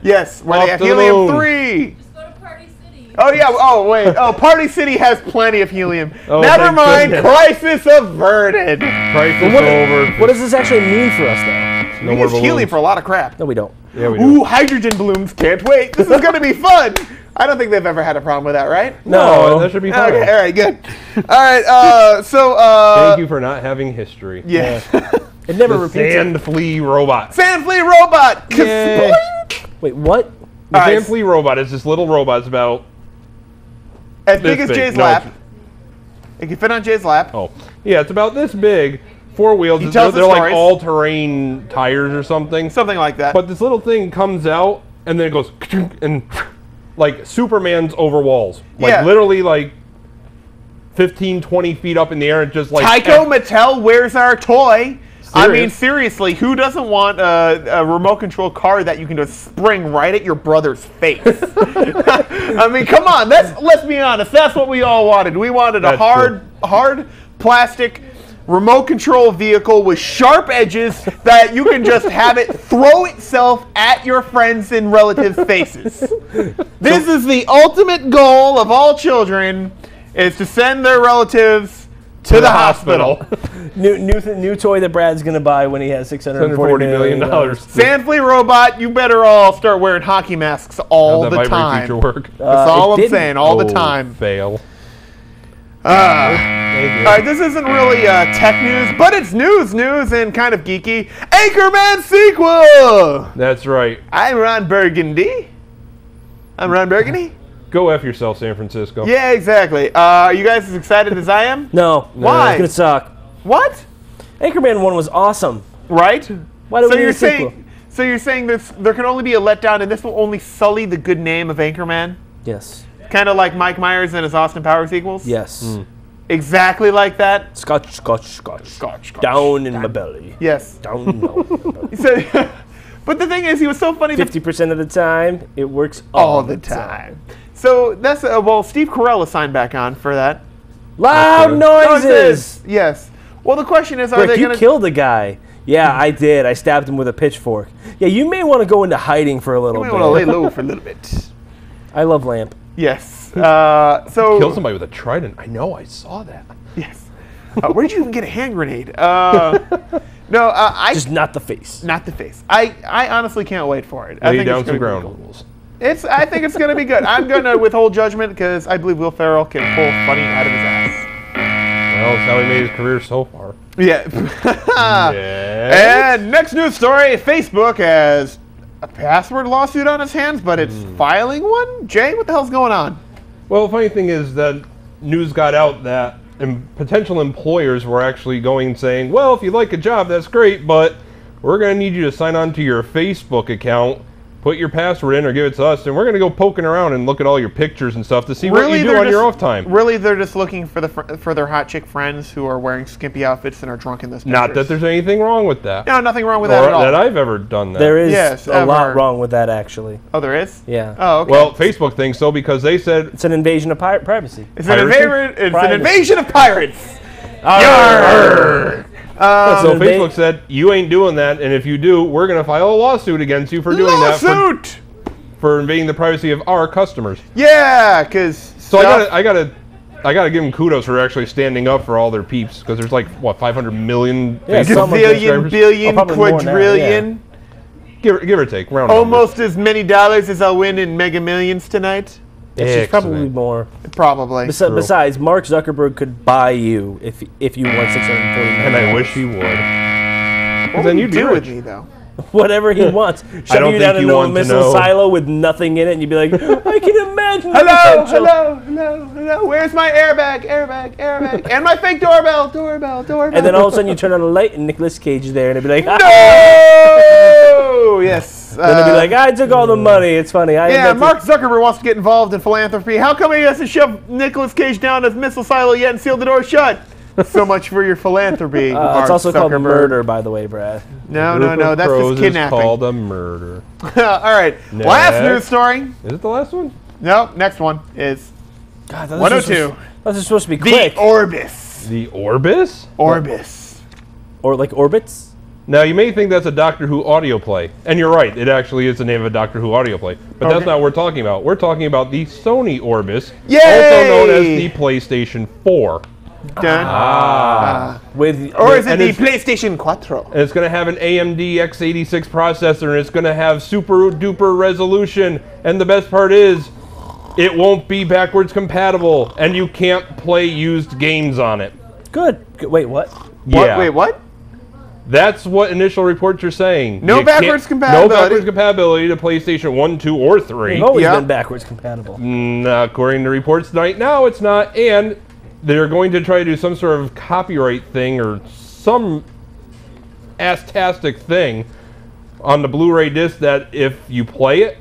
Yes, where Off they have to the helium moon. 3. Just go to Party City. Oh yeah. Oh wait. Oh, Party City has plenty of helium. Oh, Never thank mind. goodness. Crisis averted. Crisis What, over. what does this actually mean for us, though? No We more use helium balloons. for a lot of crap. No, we don't. Yeah, we do. Ooh, hydrogen balloons. Can't wait. This is going to be fun. I don't think they've ever had a problem with that, right? No, that should be fine. Okay, all right, good. All right, Thank you for not having history. Yeah. It never The repeats. sand flea robot. Sand flea robot. Yay. Wait, what? The All right. sand flea robot is this little robot. It's about As big this as big. Jay's No, lap. it's- It can fit on Jay's lap. Oh, yeah, it's about this big. 4 wheels. He They're, tells the they're like stories. all-terrain tires or something. Something like that. But this little thing comes out and then it goes and like Superman's over walls. Like Yeah. literally like 15, 20 feet up in the air and just like Tycho Mattel, where's our toy? I mean, Serious? seriously, who doesn't want a remote control car that you can just spring right at your brother's face? I mean, come on, let's be honest. That's what we all wanted. We wanted a That's hard plastic remote control vehicle with sharp edges that you can just have it throw itself at your friends and relatives' faces. This is the ultimate goal of all children, is to send their relatives to the hospital. New toy that Brad's gonna buy when he has $640 $140 million. Sand flea robot, you better all start wearing hockey masks all How'd that the vibrate time. feature work? That's all it I'm didn't. saying, all the Oh, time. Fail. All right, this isn't really tech news, but it's news and kind of geeky. Anchorman sequel! That's right. I'm Ron Burgundy. Go F yourself, San Francisco. Yeah, exactly. Are you guys as excited as I am? No. Why? It's gonna suck. What? Anchorman 1 was awesome. Right? Why do so we need you're a sequel? saying there can only be a letdown, and this will only sully the good name of Anchorman? Yes. Kind of like Mike Myers and his Austin Powers sequels? Yes. Exactly like that. Scotch. Scotch. Down in my belly. Yes. Down in my belly. He said, but the thing is, he was so funny. 50% of the time, it works all the time. So that's well, Steve Carell is signed back on for that. Loud noises. Yes. Well, the question is, are Rick, they you going to killed a guy. Yeah, I did. I stabbed him with a pitchfork. Yeah, you may want to go into hiding for a little We bit. want to lay low for a little bit. I love Lamp. Yes. So Kill somebody with a trident. I know. I saw that. yes. Where did you even get a hand grenade? No, I Just not the face. not the face. I honestly can't wait for it. I Lay think down it's some gonna be ground cool. rules. I think it's going to be good. I'm going to withhold judgment because I believe Will Ferrell can pull funny out of his ass. Well, it's how he made his career so far. Yeah. And next news story: Facebook has a password lawsuit on its hands, but it's filing one. Jay, what the hell's going on? Well, the funny thing is that news got out that potential employers were actually going and saying, well, if you like a job, that's great, but we're going to need you to sign on to your Facebook account, put your password in or give it to us, and we're going to go poking around and look at all your pictures and stuff to see what you do on your off time. Really, they're just looking for for their hot chick friends who are wearing skimpy outfits and are drunk in this. Not that there's anything wrong with that. No, nothing wrong with that at all. That I've ever done that. There is Yes, a lot ever. wrong with that, actually. Oh, there is? Yeah. Oh, okay. Well, Facebook thinks so because they said It's an invasion of privacy. it's an piracy? invasion of pirates. so they- Facebook said you ain't doing that, and if you do, we're going to file a lawsuit against you for doing that Lawsuit! for invading the privacy of our customers. Yeah, because So I gotta give them kudos for actually standing up for all their peeps because there's like what 500 million Yeah, Facebook some of them- billion, billion, Oh, probably more now, quadrillion. give or take round Almost as many dollars as I'll win in Mega Millions tonight. It's probably Excellent. more. Probably. Besides, Mark Zuckerberg could buy you if you won 640 million. And I wish he would. What then would you'd you be do with rich. me, though? Whatever he wants. don't Shove you think down you into a want to missile know. silo with nothing in it, and you'd be like, I can imagine. the Hello, potential." hello. Where's my airbag? And my fake doorbell. And then all of a sudden you turn on a light and Nicolas Cage is there, and it'd be like, No! Yes. Then it'd be like, I took all the money. It's funny. yeah, invented- Mark Zuckerberg wants to get involved in philanthropy. How come he hasn't shoved Nicolas Cage down his missile silo yet and sealed the door shut? So much for your philanthropy, Mark it's also called Zuckerberg. murder, by the way, Brad. No, Group of that's crows just is kidnapping. called a murder. All right, last Next. news story. Is it the last one? No, next one is God, this 102. is supposed to be The quick. Orbis. The Orbis? Orbis. Or like orbits. Now, you may think that's a Doctor Who audio play, and you're right, it actually is the name of a Doctor Who audio play, but that's Okay. not what we're talking about. We're talking about the Sony Orbis, Yay! also known as the PlayStation 4. Done. With Or is it And the it's- PlayStation 4? And it's going to have an AMD x86 processor, and it's going to have super duper resolution, and the best part is, it won't be backwards compatible, and you can't play used games on it. Good. Wait, what? Yeah. Wait, what? That's what initial reports are saying. No You backwards can't- compatibility. No backwards compatibility to PlayStation 1, 2, or 3. They've always Yeah. been backwards compatible. According to reports tonight, now it's not. And they're going to try to do some sort of copyright thing or some ass-tastic thing on the Blu-ray disc that if you play it,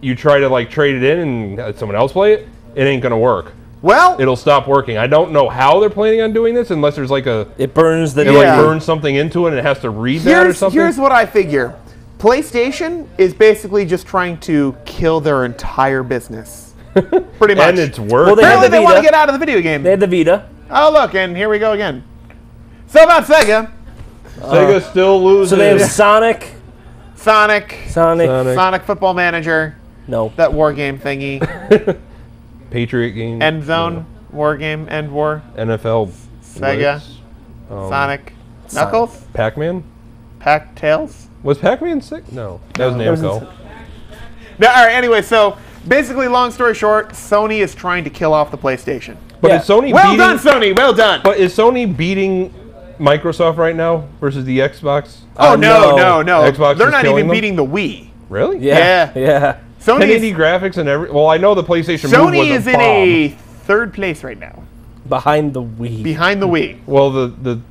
you try to like trade it in and have someone else play it, it ain't going to work. Well, It'll stop working. I don't know how they're planning on doing this unless there's like a... It burns the It Yeah. like burns something into it and it has to read that or something. here's what I figure. PlayStation is basically just trying to kill their entire business. Pretty much. And it's working. Well, they had Apparently the they want to Vita. get out of the video game. They had the Vita. Oh, look, and here we go again. So about Sega. Sega still loses. So they have Sonic. Sonic. Sonic Football Manager. No. That war game thingy. Patriot game. End Zone. War game. End War. NFL. Sega. Blitz. Sonic. Knuckles. Pac-Man? Pac Tails. Was Pac-Man sick? No. That was Namco. No, all right, anyway, so basically, long story short, Sony is trying to kill off the PlayStation. But Yeah. is Sony Well beating... done, Sony. Well done. But is Sony beating Microsoft right now versus the Xbox? Oh, no. Xbox They're is not killing even them? beating the Wii. Really? Yeah. Yeah. Sony 1080 is, graphics and every... Well, I know the PlayStation Move Sony was is a in bomb. a third place right now. Behind the Wii. Behind the Wii. Well, the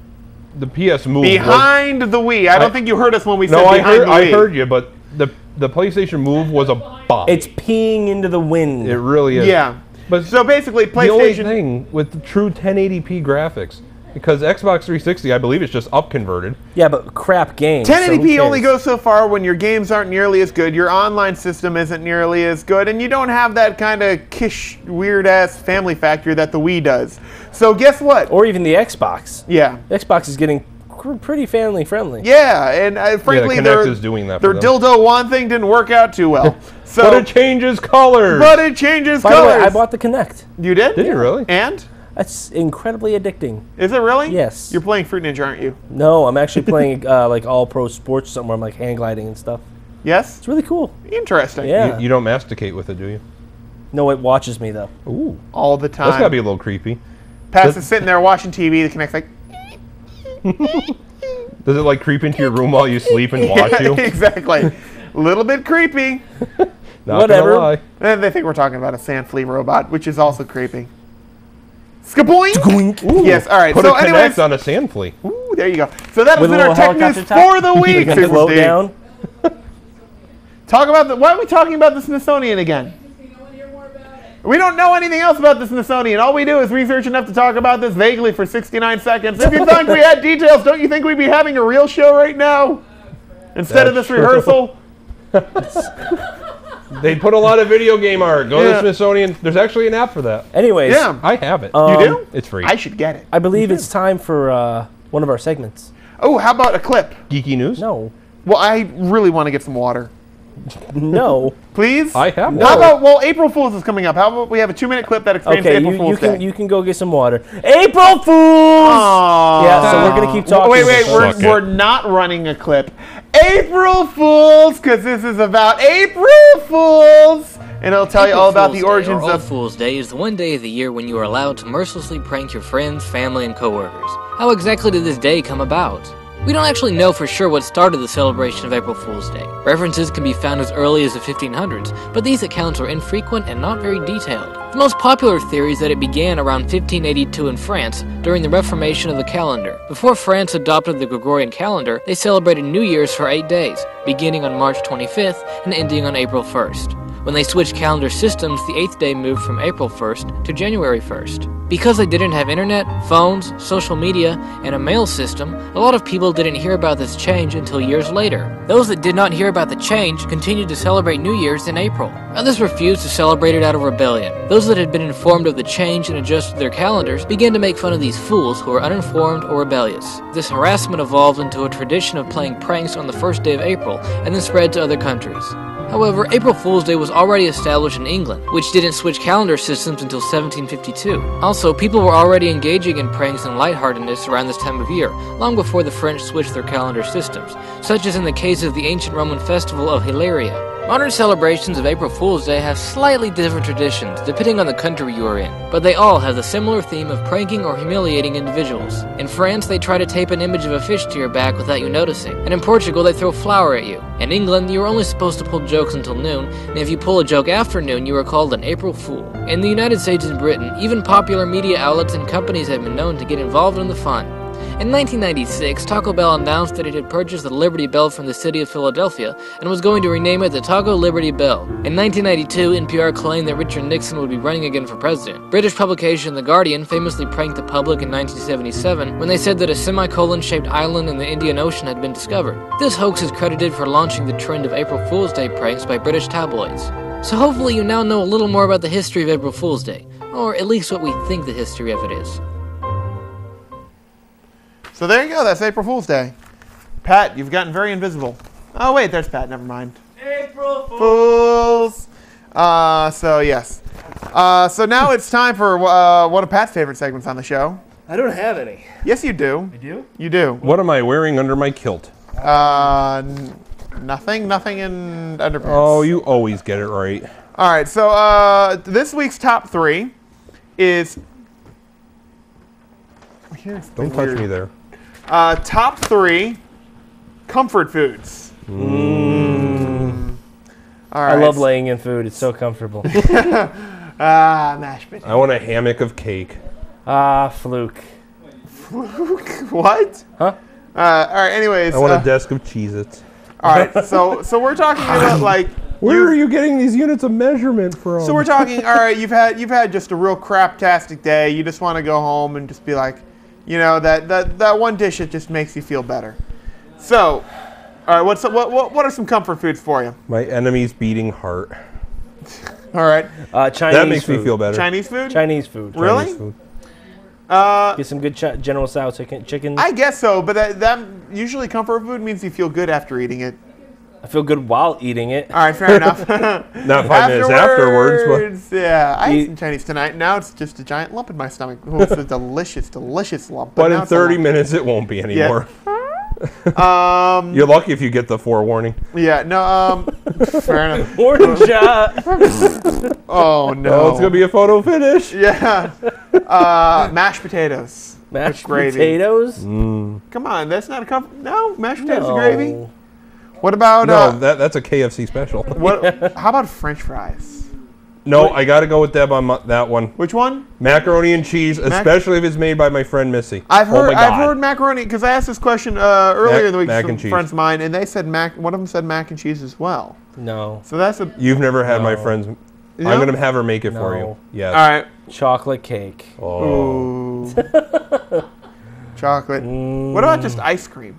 PS Move was... Behind the Wii. I don't think you heard us when we said No, I behind heard, the Wii. I heard you, but the PlayStation Move was a bomb. It's peeing into the wind. It really is. Yeah. But So basically, the only PlayStation. thing with the true 1080p graphics, because Xbox 360, I believe it's just up converted. Yeah, but crap games. 1080p so who only cares? goes so far when your games aren't nearly as good, your online system isn't nearly as good, and you don't have that kind of kish, weird-ass family factor that the Wii does. So guess what? Or even the Xbox. Yeah. The Xbox is getting pretty family friendly. Yeah, and frankly, Kinect is doing that their for them. dildo wand thing didn't work out too well. So, But it changes colors. But it changes By the colors. way, I bought the Kinect. You did? Did you really? And? That's incredibly addicting. Is it really? Yes. You're playing Fruit Ninja, aren't you? No, I'm actually playing like all pro sports somewhere. I'm like hang gliding and stuff. Yes? It's really cool. Interesting. Yeah. You don't masticate with it, do you? No, it watches me though. Ooh. All the time. That's gotta be a little creepy. Pat's is sitting there watching TV, the Kinect's like... Does it like creep into your room while you sleep and watch you? Exactly. A little bit creepy. Not Whatever. Gonna lie. And they think we're talking about a sand flea robot, which is also creepy. Skaboink! Ooh, Yes, all right. Put So a anyways, Kinect on a sand flea. ooh, there you go. So that has With a been our little tech news helicopter top? for the week. Gonna float Steve. down. Talk about the. Why are we talking about the Smithsonian again? We don't know anything else about the Smithsonian. All we do is research enough to talk about this vaguely for 69 seconds. If you think we had details, don't you think we'd be having a real show right now? Instead of That's this true. rehearsal? They put a lot of video game art. Go to Yeah. the Smithsonian. There's actually an app for that. Anyways, Yeah. I have it. You do? It's free. I should get it. I believe it's time for one of our segments. Oh, how about a clip? Geeky news? No. Well, I really want to get some water. No. Please? I have How one. about, well, April Fool's is coming up. How about we have a 2-minute clip that explains Okay, April Fool's Day? you can go get some water. April Fools! Aww. Yeah, so we're gonna keep talking. Wait, Suck we're it. not running a clip. April Fools, because this is about April Fools, and it'll tell you all about the origins All of. Fool's Day is the one day of the year when you are allowed to mercilessly prank your friends, family, and coworkers. How exactly did this day come about? We don't actually know for sure what started the celebration of April Fool's Day. References can be found as early as the 1500s, but these accounts are infrequent and not very detailed. The most popular theory is that it began around 1582 in France during the reformation of the calendar. Before France adopted the Gregorian calendar, they celebrated New Year's for 8 days, beginning on March 25th and ending on April 1st. When they switched calendar systems, the 8th day moved from April 1st to January 1st. Because they didn't have internet, phones, social media, and a mail system, a lot of people didn't hear about this change until years later. Those that did not hear about the change continued to celebrate New Year's in April. Others refused to celebrate it out of rebellion. Those that had been informed of the change and adjusted their calendars began to make fun of these fools who were uninformed or rebellious. This harassment evolved into a tradition of playing pranks on the first day of April and then spread to other countries. However, April Fool's Day was already established in England, which didn't switch calendar systems until 1752. Also, people were already engaging in pranks and lightheartedness around this time of year, long before the French switched their calendar systems, such as in the case of the ancient Roman festival of Hilaria. Modern celebrations of April Fool's Day have slightly different traditions depending on the country you are in, but they all have the similar theme of pranking or humiliating individuals. In France, they try to tape an image of a fish to your back without you noticing, and in Portugal, they throw flour at you. In England, you are only supposed to pull jokes until noon, and if you pull a joke after noon, you are called an April Fool. In the United States and Britain, even popular media outlets and companies have been known to get involved in the fun. In 1996, Taco Bell announced that it had purchased the Liberty Bell from the city of Philadelphia and was going to rename it the Taco Liberty Bell. In 1992, NPR claimed that Richard Nixon would be running again for president. British publication The Guardian famously pranked the public in 1977 when they said that a semicolon-shaped island in the Indian Ocean had been discovered. This hoax is credited for launching the trend of April Fool's Day pranks by British tabloids. So hopefully you now know a little more about the history of April Fool's Day, or at least what we think the history of it is. So there you go. That's April Fool's Day. Pat, you've gotten very invisible. Oh, wait, there's Pat. Never mind. April Fools. So, yes. So now it's time for one of Pat's favorite segments on the show. I don't have any. Yes, you do. I do? You do. What am I wearing under my kilt? Nothing in underpants. Oh, you always get it right. All right, so this week's top 3 is... Here's the Don't touch weird- me there. Top 3 comfort foods. All right. I love laying in food. It's so comfortable. Mashed potatoes. I want a hammock of cake. Fluke. What? Huh? All right. Anyways. I want a desk of Cheez-Its. All right. So we're talking about like Where are you getting these units of measurement from? So we're talking. All right, you've had just a real craptastic day. You just want to go home and just be like, you know, that one dish that just makes you feel better. So, all right, what are some comfort foods for you? My enemy's beating heart. All right, Chinese That makes food. me feel better. Chinese food. Chinese food. Really? Chinese food. Get some good General Tso chicken. I guess so, but that usually comfort food means you feel good after eating it. I feel good while eating it. All right, fair enough. Not 5 minutes afterwards, Yeah, I ate some Chinese tonight. Now it's just a giant lump in my stomach. Oh, it's a delicious, delicious lump. but now in it's a 30 lump. minutes it won't be anymore. Um, You're lucky if you get the forewarning. yeah, no, fair enough. Morning shot. Oh no, Oh, it's gonna be a photo finish. yeah. Mashed potatoes. Mashed gravy. potatoes. Come on, that's not a comfort. No, mashed potatoes No. and gravy. What about No, that's a KFC special. what? How about French fries? No, I gotta go with Deb on that one. Which one? Macaroni and cheese, especially if it's made by my friend Missy. I've Oh heard my God. I've heard macaroni because I asked this question earlier in the week mac to and some cheese. friends of mine, and they said one of them said mac and cheese as well. No. So that's a You've never had my No. friend's. Yeah? I'm gonna have her make it for you. No. Yes. all right. Chocolate cake. Oh. Ooh. Chocolate. What about just ice cream?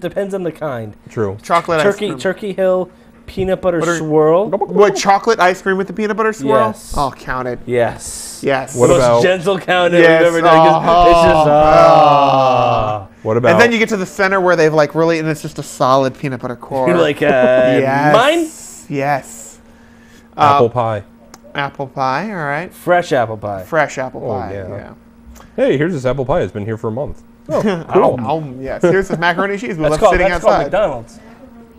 Depends on the kind. True. Chocolate ice cream. Turkey Hill peanut butter Butter- swirl. What, chocolate ice cream with the peanut butter swirl? Yes. Oh, count it. Yes. Yes. What Most about- gentle count Yes. we've ever done. 'Cause it's just What about? And then you get to the center where they've like really, and it's just a solid peanut butter core. You're like yes. mine. Yes. apple pie. Apple pie. All right. Fresh apple pie. Fresh apple pie. yeah. Yeah. Hey, here's this apple pie. It's been here for a month. Yes. Here's this macaroni and cheese we That's left called sitting that's called outside. McDonald's.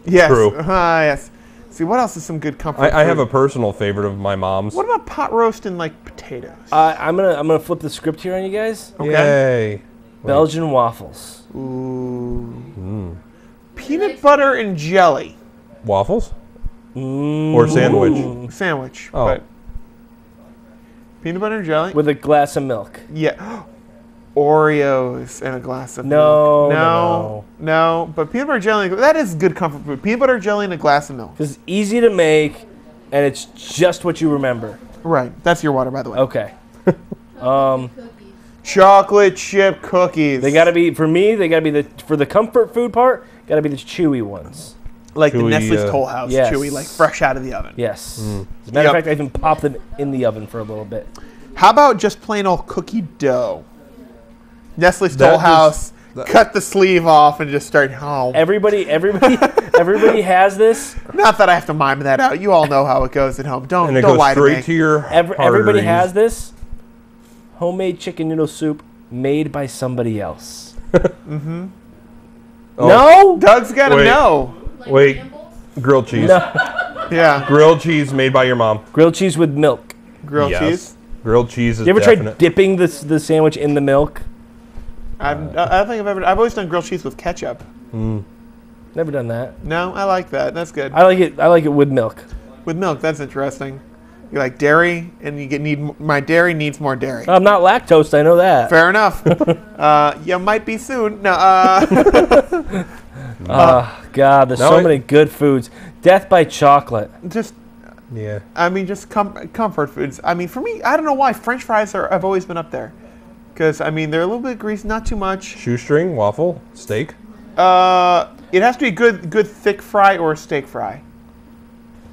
Yes. True. Yes. See, what else is some good comfort I have food? a personal favorite of my mom's. What about pot roast and like potatoes? I'm gonna flip the script here on you guys. Okay. Yay. Belgian waffles. Ooh. Peanut butter and jelly Waffles? Or sandwich? sandwich. Oh. But peanut butter and jelly. With a glass of milk. Yeah. Oreos and a glass of No, milk. No. But peanut butter jelly, that is good comfort food. Peanut butter jelly and a glass of milk. It's easy to make, and it's just what you remember. Right. That's your water, by the way. Okay. Chocolate chip cookies. They gotta be for me. They gotta be for the comfort food part. Gotta be the chewy ones. like chewy, the Nestle's Toll House yes. chewy, like fresh out of the oven. Yes. As a matter Yep. of fact, I even pop them in the oven for a little bit. How about just plain old cookie dough? Nestle's That Toll just- House. that- Cut the sleeve off and just start home. Everybody has this. Not that I have to mime that out. You all know how it goes at home. Don't And it don't goes lie to me. straight to your Everybody arteries. has this. Homemade chicken noodle soup made by somebody else. Oh. No. Doug's got to Wait. know. Wait, grilled cheese. No. Yeah, Grilled cheese made by your mom. Grilled cheese with milk. grilled Yes. cheese. Grilled cheese is You ever definite. tried dipping the sandwich in the milk? I don't think I've always done grilled cheese with ketchup. Never done that. No, I like that. That's good. I like it with milk. With milk, that's interesting. You like dairy, and my dairy needs more dairy. I'm not lactose. I know that. Fair enough. You might be soon. No. God, there's No, so I- many good foods. Death by chocolate. Just, Yeah. I mean, just comfort foods. I mean, for me, I don't know why French fries have always been up there, because I mean they're a little bit greasy, not too much. Shoestring, waffle, steak. It has to be good thick fry or a steak fry.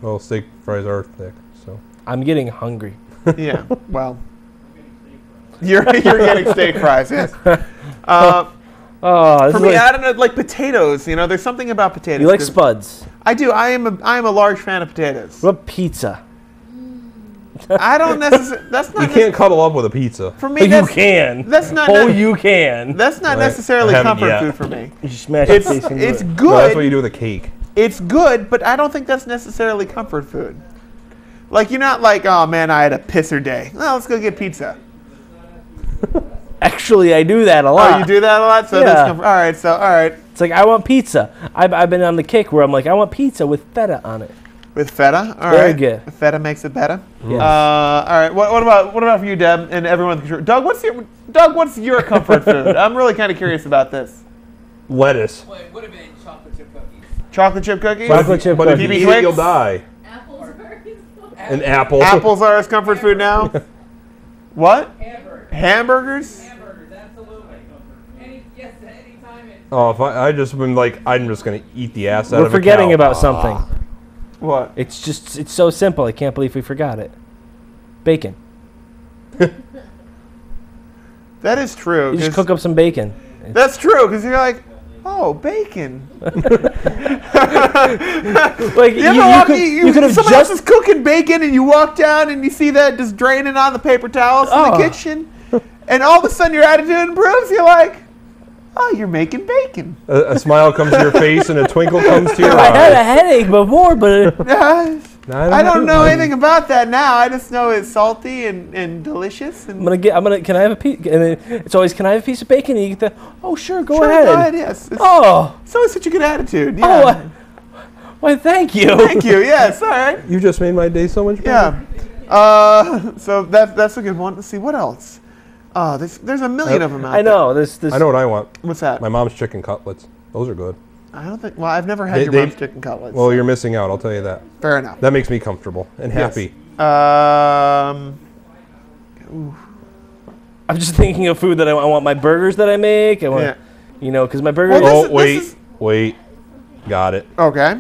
Well, steak fries are thick, so. I'm getting hungry. Yeah. Well, you're getting steak fries. Yes. Oh, this For is me, like- I don't know, like potatoes. You know, there's something about potatoes. you like 'cause spuds? I do. I am a large fan of potatoes. What about pizza? I don't necessarily. That's not. You can't cuddle up with a pizza. For Oh, me, you that's, can. that's not. Oh, ne- you can. That's not Right. necessarily I haven't comfort yet. food for me. You smash It's your face into it's it. No, good. that's what you do with a cake. It's good, but I don't think that's necessarily comfort food. Like, you're not like, oh man, I had a pisser day. Well, let's go get pizza. Actually, I do that a lot. Oh, you do that a lot? So Yeah. that's comfort. All right, so, all right. It's like I want pizza. I've been on the kick where I'm like, I want pizza with feta on it. With feta? All Very right. good. Feta makes it better? Yes. All right, what about for you, Deb, and everyone? Doug, what's your comfort food? I'm really kind of curious about this. Lettuce. Well, it would have been chocolate chip cookies. Chocolate chip cookies? Chocolate chip But if you cookies. eat it, you'll die. Apples are very An apple. Apples are his comfort food now? What? Hamburgers? Hamburgers, absolutely. Yes, anytime it's Oh, if I just been like, I'm just gonna eat the ass out We're of a forgetting cow. about something. What? It's so simple. I can't believe we forgot it. Bacon. That is true. You just 'cause- cook up some bacon. That's true, because you're like, oh, bacon. Like You ever walk, you could have someone else just is cooking bacon and you walk down and you see that just draining on the paper towels in Oh. the kitchen, and all of a sudden your attitude improves. You're like, oh, you're making bacon. A smile comes to your face and a twinkle comes to your I had a eye. headache before, but I don't know anything about that now. I just know it's salty and delicious. And can I have a piece? And then it's always, can I have a piece of bacon? And you get the, oh sure, go Sure, ahead. Go ahead, yes. It's Oh, always such a good attitude. oh, Yeah. why thank you. Thank you. Yes. All right. You just made my day so much better. Yeah. So that's a good one. Let's see what else. There's a million of them out I know this. I know what I want. there. What's that? My mom's chicken cutlets. Those are good. I don't think. Well, I've never had They- your they- mom's chicken cutlets. Well, you're missing out. I'll tell you that. fair enough. That makes me comfortable and happy. Yes. I'm just thinking of food that I want my burgers that I make. I want, Yeah. because my burgers. Well, Oh, this wait. is- Wait. Got it. Okay.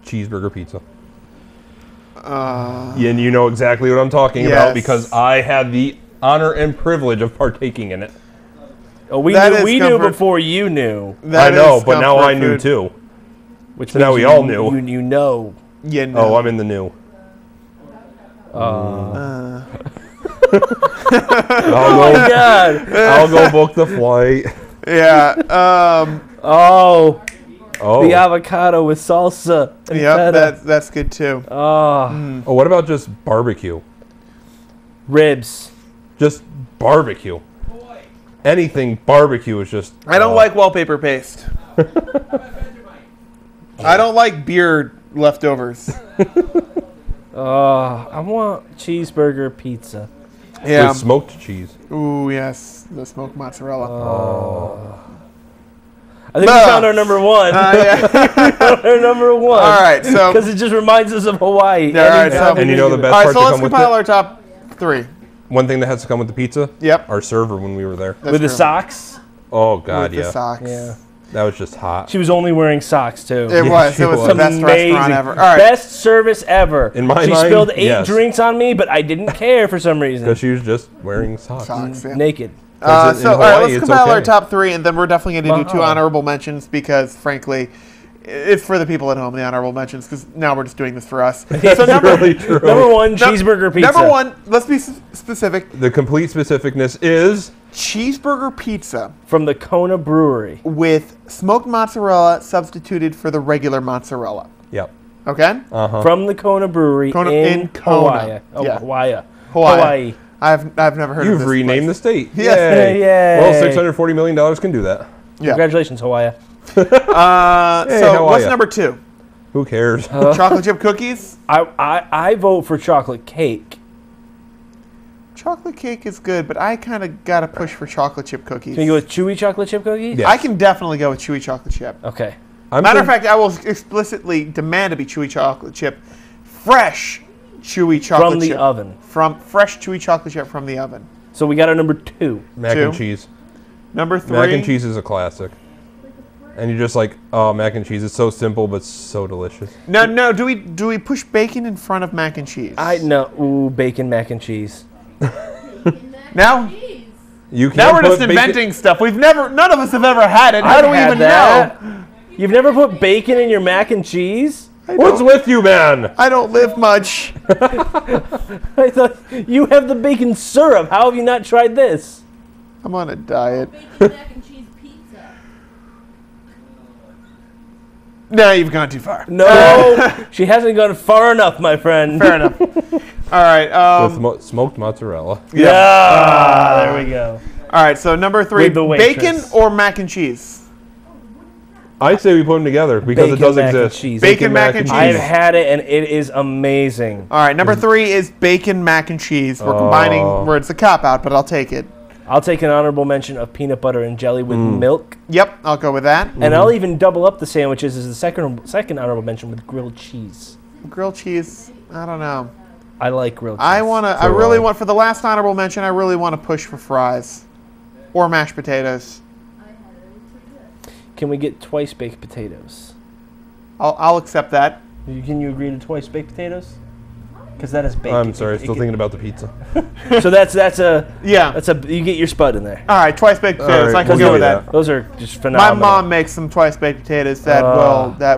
Cheeseburger pizza. And you know exactly what I'm talking Yes. about because I had the honor and privilege of partaking in it. Oh, we That knew, is we knew comfort. before you knew. That I know, is but now comfort I knew food. too. Which So now means we you- all knew. You know. You know. Oh, I'm in the new. Oh my God. I'll go book the flight. Yeah. Oh, Oh. the avocado with salsa. And Yep. feta. That's good too. Oh, Oh, what about just barbecue? ribs. Just barbecue. Anything barbecue is just. I don't like wallpaper paste. I don't like beer leftovers. I want cheeseburger pizza. Yeah. with smoked cheese. Ooh, yes. The smoked mozzarella. I think we found our number one. Yeah. Our number one. All right. So. Because it just reminds us of Hawaii. Yeah, all right, Anytime so- And you know the we best All right. part So to let's come with compile it? our top three. One thing that has to come with the pizza? Yep. Our server when we were there. That's with the true. socks. Oh, With God, the yeah. socks. Yeah. That was just hot. She was only wearing socks too. It was. she It was was. the best Amazing. restaurant ever. All right. Best service ever. In my she mind, spilled 8 yes. drinks on me, but I didn't care for some reason. Because she was just wearing socks. Socks. Yeah. Naked. Because in So, all right, Hawaii, let's it's compile our okay. top three, and then we're definitely going to do 2 Wow. honorable mentions because, frankly, it's for the people at home, the honorable mentions, because now we're just doing this for us. So number, Really true. Number one, cheeseburger pizza. number one, let's be specific. The complete specificness is Cheeseburger pizza from the Kona Brewery. with smoked mozzarella substituted for the regular mozzarella. yep. Okay? From the Kona Brewery Kona- in in Kona. Hawaii. Oh, Yeah. Hawaii. Hawaii. I've never heard of You've this renamed the place. state. Yes. Yay. Yay. Well, $640 million can do that. Yeah. Congratulations, Hawaii. Hey, So how what's are ya? number 2? Who cares? Chocolate chip cookies? I vote for chocolate cake. Chocolate cake is good, but I kind of got to push for chocolate chip cookies. Can you go with chewy chocolate chip cookies? Yeah. I can definitely go with chewy chocolate chip. Okay. Matter of fact, I will explicitly demand to be chewy chocolate chip, fresh chewy chocolate From the chip. oven. From fresh chewy chocolate chip from the oven. So we got our number 2. mac 2. and cheese. Number 3. Mac and cheese is a classic. And you're just like, oh, mac and cheese. It's so simple, but so delicious. No. Do we push bacon in front of mac and cheese? Ooh, bacon mac and cheese. Now, You can't now we're put just bacon- inventing stuff. None of us have ever had it. How I've do we had even that. know? You've never put bacon in your mac and cheese? What's with you, man? I don't live much. I thought you have the bacon syrup. How have you not tried this? I'm on a diet. bacon mac and cheese pizza. No, you've gone too far. No, she hasn't gone far enough, my friend. Fair enough. All right. With smoked mozzarella. Yeah, there we go. All right. So number 3, With the bacon waitress. or mac and cheese? I say we put them together because Bacon it does mac and exist. cheese. Bacon mac and cheese. I've had it and it is amazing. All right, number 3 is bacon mac and cheese. We're combining where it's a cop out, but I'll take it. I'll take an honorable mention of peanut butter and jelly with milk. Yep, I'll go with that. And I'll even double up the sandwiches as the second honorable mention with grilled cheese. Grilled cheese, I don't know. I like grilled cheese. I really want, for the last honorable mention, I really want to push for fries. Or mashed potatoes. Can we get twice baked potatoes? I'll accept that. Can you agree to twice baked potatoes? Because that is baked. I'm sorry, still thinking about the pizza. So that's a Yeah. you get your spud in there. All right, twice baked potatoes. right, I can we'll go give with you that. Those are just My phenomenal. mom makes some twice baked potatoes that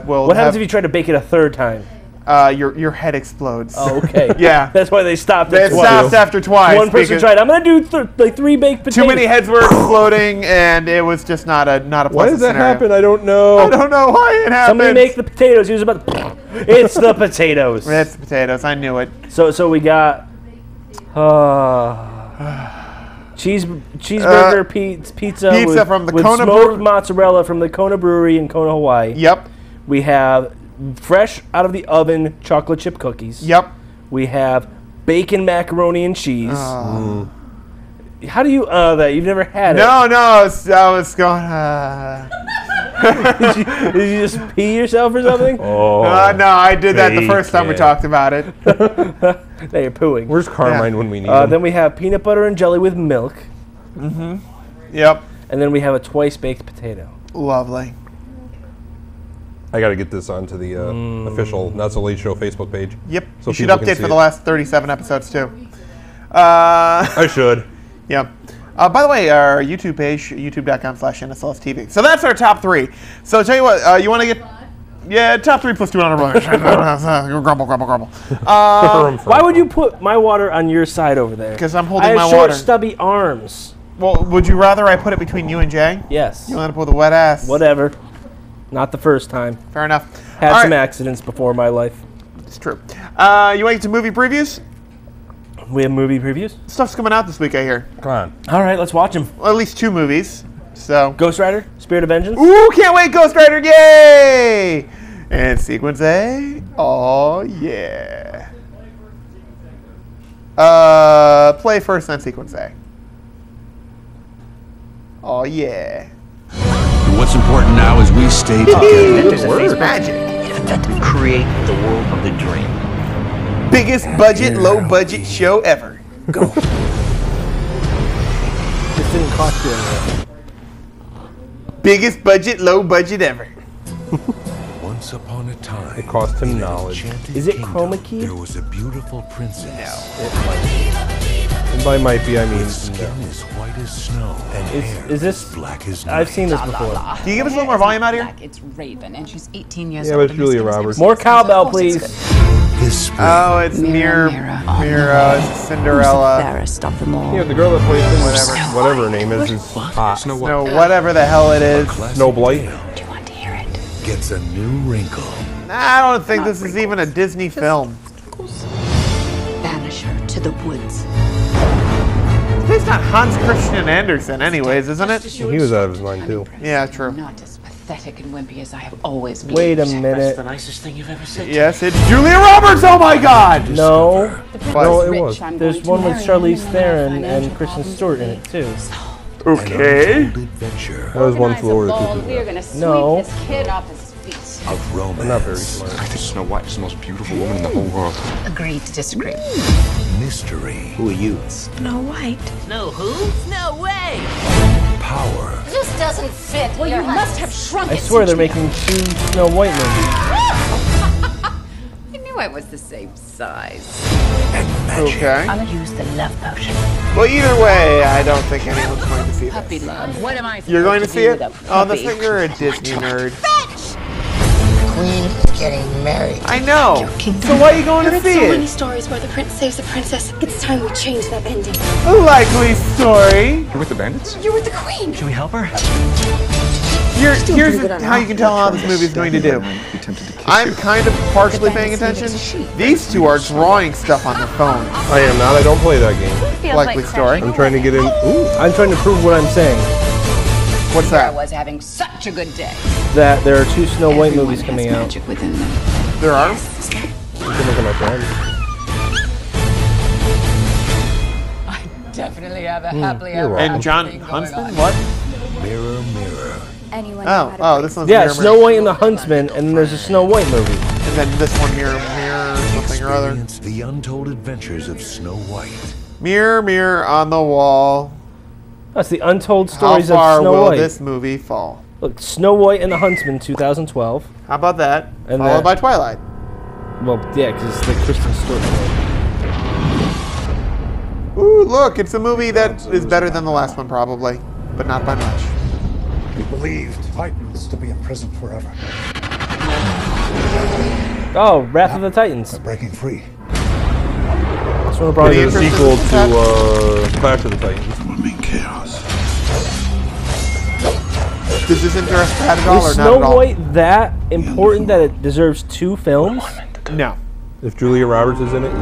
will. What happens if you try to bake it a third time? Your head explodes. Oh, okay. Yeah. That's why they stopped They at twice. stopped after twice. One person because tried. I'm gonna do like 3 baked potatoes. Too many heads were exploding, and it was just not a pleasant Why does that scenario. happen? I don't know. I don't know why it happened. Somebody make the potatoes. He was about. It's the potatoes. It's the potatoes. I knew it. So we got cheeseburger pizza with, from the with Kona smoked Brew- mozzarella from the Kona Brewery in Kona, Hawaii. Yep. We have fresh out of the oven chocolate chip cookies. Yep. We have bacon macaroni and cheese. How do you that? You've never had it? No, I was going. Did you just pee yourself or something? No, I did that the first time we bacon. talked about it. Now you're pooing. Where's Carmine when we need him? Then we have peanut butter and jelly with milk. Yep. And then we have a twice baked potato. Lovely. I got to get this onto the official Not So Late Show Facebook page. Yep. So you should people can update see for it. the last 37 episodes too. I should. Yeah. By the way, our YouTube page, youtube.com/NSLSTV. So that's our top 3. So tell you what, you want to get... Yeah, top 3 plus 2 honorable mentions. Grumble. Why would you put my water on your side over there? Because I'm I holding have my short, water. stubby arms. Well, would you rather I put it between you and Jay? Yes. You want to put the wet ass? Whatever. Not the first time. Fair enough. Had All some right. accidents before my life. It's true. You want to get to movie previews? We have movie previews. Stuff's coming out this week, I hear. Come on. All right, let's watch them. Well, at least 2 movies. So. Ghost Rider, Spirit of Vengeance. Ooh, can't wait, Ghost Rider, yay! And Sequence A, oh yeah. Play first, then Sequence A. Oh yeah. What's important now is we stay together. Magic. Create the world of the dream. Biggest budget, low budget show ever. This didn't cost you anything. Biggest budget, low budget ever. Once upon a time, It cost him knowledge. Is it chroma key? there was a beautiful princess. And by might be, I mean Skin as white as snow and hair Is this? as black as night. I've seen this before. Can you give us a little more volume out here? It's Raven, and she's 18 years Yeah, old. but it's and Julia this is Roberts. More cowbell, Of course it's please. good. This spring, Oh, it's Mirror, Mirror, mirror. it's Cinderella. Fairest of them all. Yeah, the girl that plays him, whatever her name is hot. No, whatever the hell it is. Snow Blight. Do you want to hear it? gets a new wrinkle. I don't think this is even a Disney film. Banish her to the woods. It's based on Hans Christian Andersen anyways, isn't it? He was out of his mind too. Yeah, true. Not as pathetic and wimpy as I have always been. Wait a minute. nicest thing you've ever said. Yes, it's Julia Roberts, oh my god! No. No, it was. There's one with Charlize Theron and Kristen Stewart in it too. Okay. Adventure That was one floor. We are going to sweep No. this kid off his feet. of romance. They're not very smart. I think Snow White is the most beautiful woman in the whole world. Agreed to disagree. Mystery. Who are you? Snow White. No who? No way! Power. This doesn't fit. Well, you must have shrunk I it. swear they're making 2 Snow White movies. I knew I was the same size. Okay. I'm gonna use the love potion. Well, either way, I don't think anyone's going to see Puppy this. love. What am I You're going to see it? with a Oh, that's puppy? right, you're a Disney nerd. Queen is getting married. I know. So why are you going to see so many it? stories where the prince saves the princess. It's time we change that ending. A likely story. You're with the bandits? You're with the queen. Should we help her? Here's how you can tell how this movie is going to do. I'm kind of partially paying attention. These two are drawing stuff on their phone. I am not. I don't play that game. Likely story. I'm trying to get in. Ooh. I'm trying to prove what I'm saying. What's I that? was having such a good day. That there are 2 Snow White Everyone movies has coming out. magic within them. There are? You can look at my friend. I definitely finally have a happily ever And after John thing going Huntsman? on. What? Mirror, mirror. Anyone Oh, this one's Yeah, Mirror, Snow Mirror. White and the Huntsman, and then there's a Snow White movie. And then this one, Mirror, Mirror, something or other. Experience the untold adventures of Snow White. Mirror, mirror on the wall. That's the untold How stories of far Snow will White. this movie fall? Look, Snow White and the Huntsman, 2012. How about that? And Followed that- by Twilight. Well, yeah, because it's the Kristen Stewart movie. Ooh, look, it's a movie that is better than the last one, probably, but not by much. We believed Titans to be imprisoned forever. Oh, Wrath of the Titans. They're breaking free. This one probably Maybe a sequel to Clash of the Titans. Swimming chaos. Does this interest Pat at all or Is not Snow at all? White that important that it deserves 2 films? No. If Julia Roberts is in it,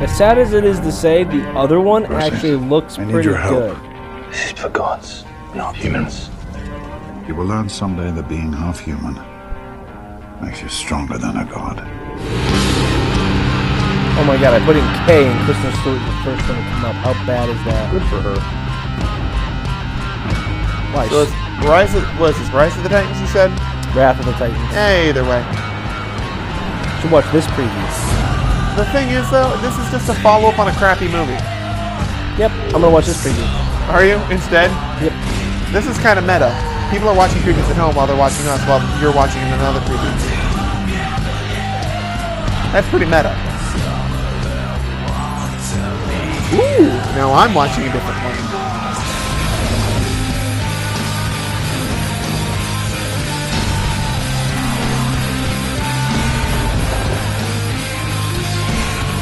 As sad as it is to say, the other one actually looks I need pretty your help. good. This is for gods, not humans. You will learn someday that being half human makes you stronger than a god. Oh my god, I put in K and Kristen Stewart was the first one to come up. How bad is that? good for her. Why? So it's what is this, Rise of the Titans, you said? Wrath of the Titans. Either way. Should watch this preview. The thing is, though, this is just a follow-up on a crappy movie. Yep, I'm gonna watch this preview. Are you, instead? Yep. This is kind of meta. People are watching previews at home while they're watching us, while you're watching another preview. That's pretty meta. Ooh, now I'm watching a different one.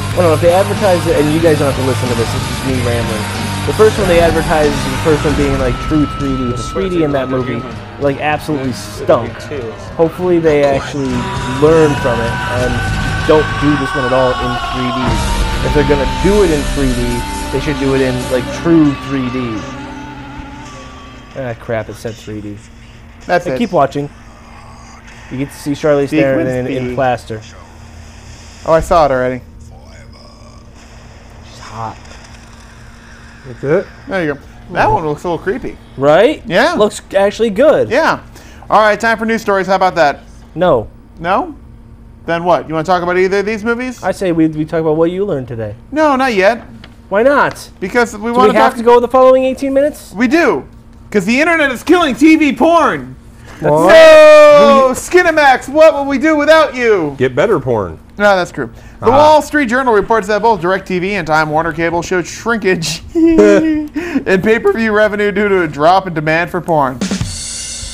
I don't know if they advertise it, and you guys don't have to listen to this. This is me rambling. The first one they advertised, the first one being like true 3D. The 3D in that movie, like absolutely stunk. Hopefully they actually learn from it and don't do this one at all in 3D. If they're gonna do it in 3D, they should do it in like true 3D. Ah, crap! It said 3D. That's Hey, it. keep watching. You get to see Charlize Theron in plaster. Oh, I saw it already. She's hot. That's it. There you go. That one looks a little creepy. Right? Yeah. Looks actually good. Yeah. All right, time for news stories. How about that? No. No? Then what? You want to talk about either of these movies? I say we talk about what you learned today. No, not yet. Why not? Because we Do want we to have talk. to go the following 18 minutes? We do. Because the internet is killing TV porn. What? No! Skinemax, what will we do without you? Get better porn. No, that's true. The Wall Street Journal reports that both DirecTV and Time Warner Cable showed shrinkage in pay-per-view revenue due to a drop in demand for porn.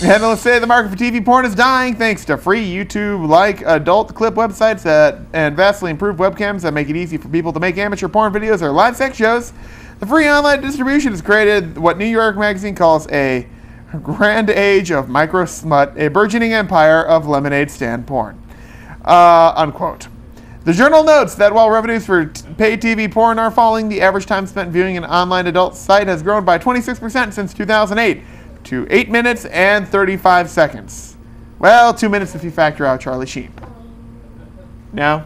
Analysts say the market for TV porn is dying thanks to free YouTube-like adult clip websites and vastly improved webcams that make it easy for people to make amateur porn videos or live sex shows. The free online distribution has created what New York Magazine calls a grand age of micro smut, a burgeoning empire of lemonade stand porn. Unquote. The journal notes that while revenues for pay TV porn are falling, the average time spent viewing an online adult site has grown by 26% since 2008 to 8 minutes and 35 seconds. Well, 2 minutes if you factor out Charlie Sheen. No?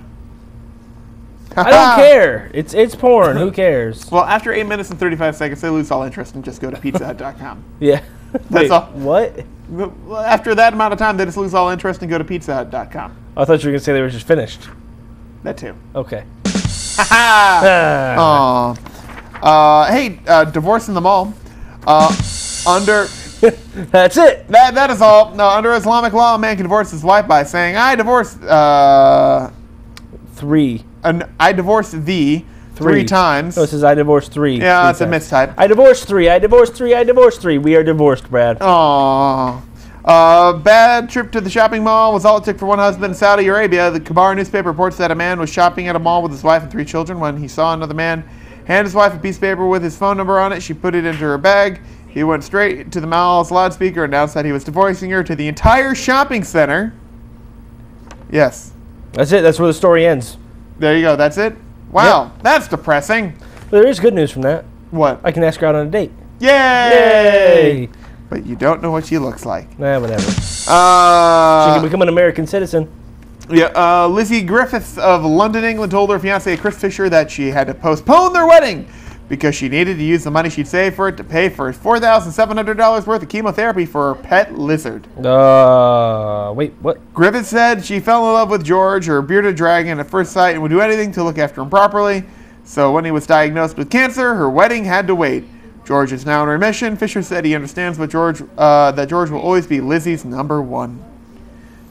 I don't care. It's porn. Who cares? Well, after 8 minutes and 35 seconds, they lose all interest and just go to pizzahut.com. Yeah. That's Wait, all. What? After that amount of time, they just lose all interest and go to pizzahut.com. I thought you were going to say they were just finished. That too. Okay. Aw. Hey, divorce in the mall. Under... That's it. That is all. No, under Islamic law, a man can divorce his wife by saying, I divorced... Three. I divorced thee three times. No, it says I divorced three. Yeah, it's a times. mistype. I divorced three. I divorced three. I divorced three. We are divorced, Brad. Aww. Bad trip to the shopping mall was all it took for one husband in Saudi Arabia. The Kabar newspaper reports that a man was shopping at a mall with his wife and 3 children when he saw another man hand his wife a piece of paper with his phone number on it. She put it into her bag. He went straight to the mall's loudspeaker and announced that he was divorcing her to the entire shopping center. Yes. That's it. That's where the story ends. There you go. That's it? Wow. Yep. That's depressing. But there is good news from that. What? I can ask her out on a date. Yay! Yay! But you don't know what she looks like. Nah, whatever. She can become an American citizen. Yeah, Lizzie Griffiths of London, England told her fiancé Chris Fisher that she had to postpone their wedding because she needed to use the money she'd saved for it to pay for $4,700 worth of chemotherapy for her pet lizard. Wait, what? Griffiths said she fell in love with George, her bearded dragon, at first sight and would do anything to look after him properly. So when he was diagnosed with cancer, her wedding had to wait. George is now in remission. Fisher said he understands that George will always be Lizzie's number one.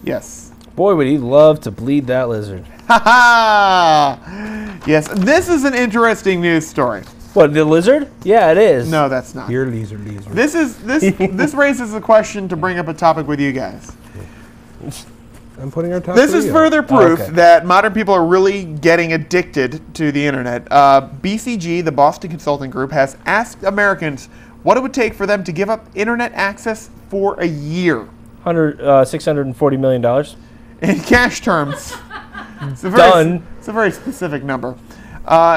Yes. Boy, would he love to bleed that lizard. Ha ha! Yes, this is an interesting news story. What, the lizard? Yeah, it is. No, that's not. Here, lizard. This raises a question to bring up a topic with you guys. I'm putting our top This three is up. further proof that modern people are really getting addicted to the internet. BCG, the Boston Consulting Group, has asked Americans what it would take for them to give up internet access for a year. $640 million. In cash terms. It's a very specific number.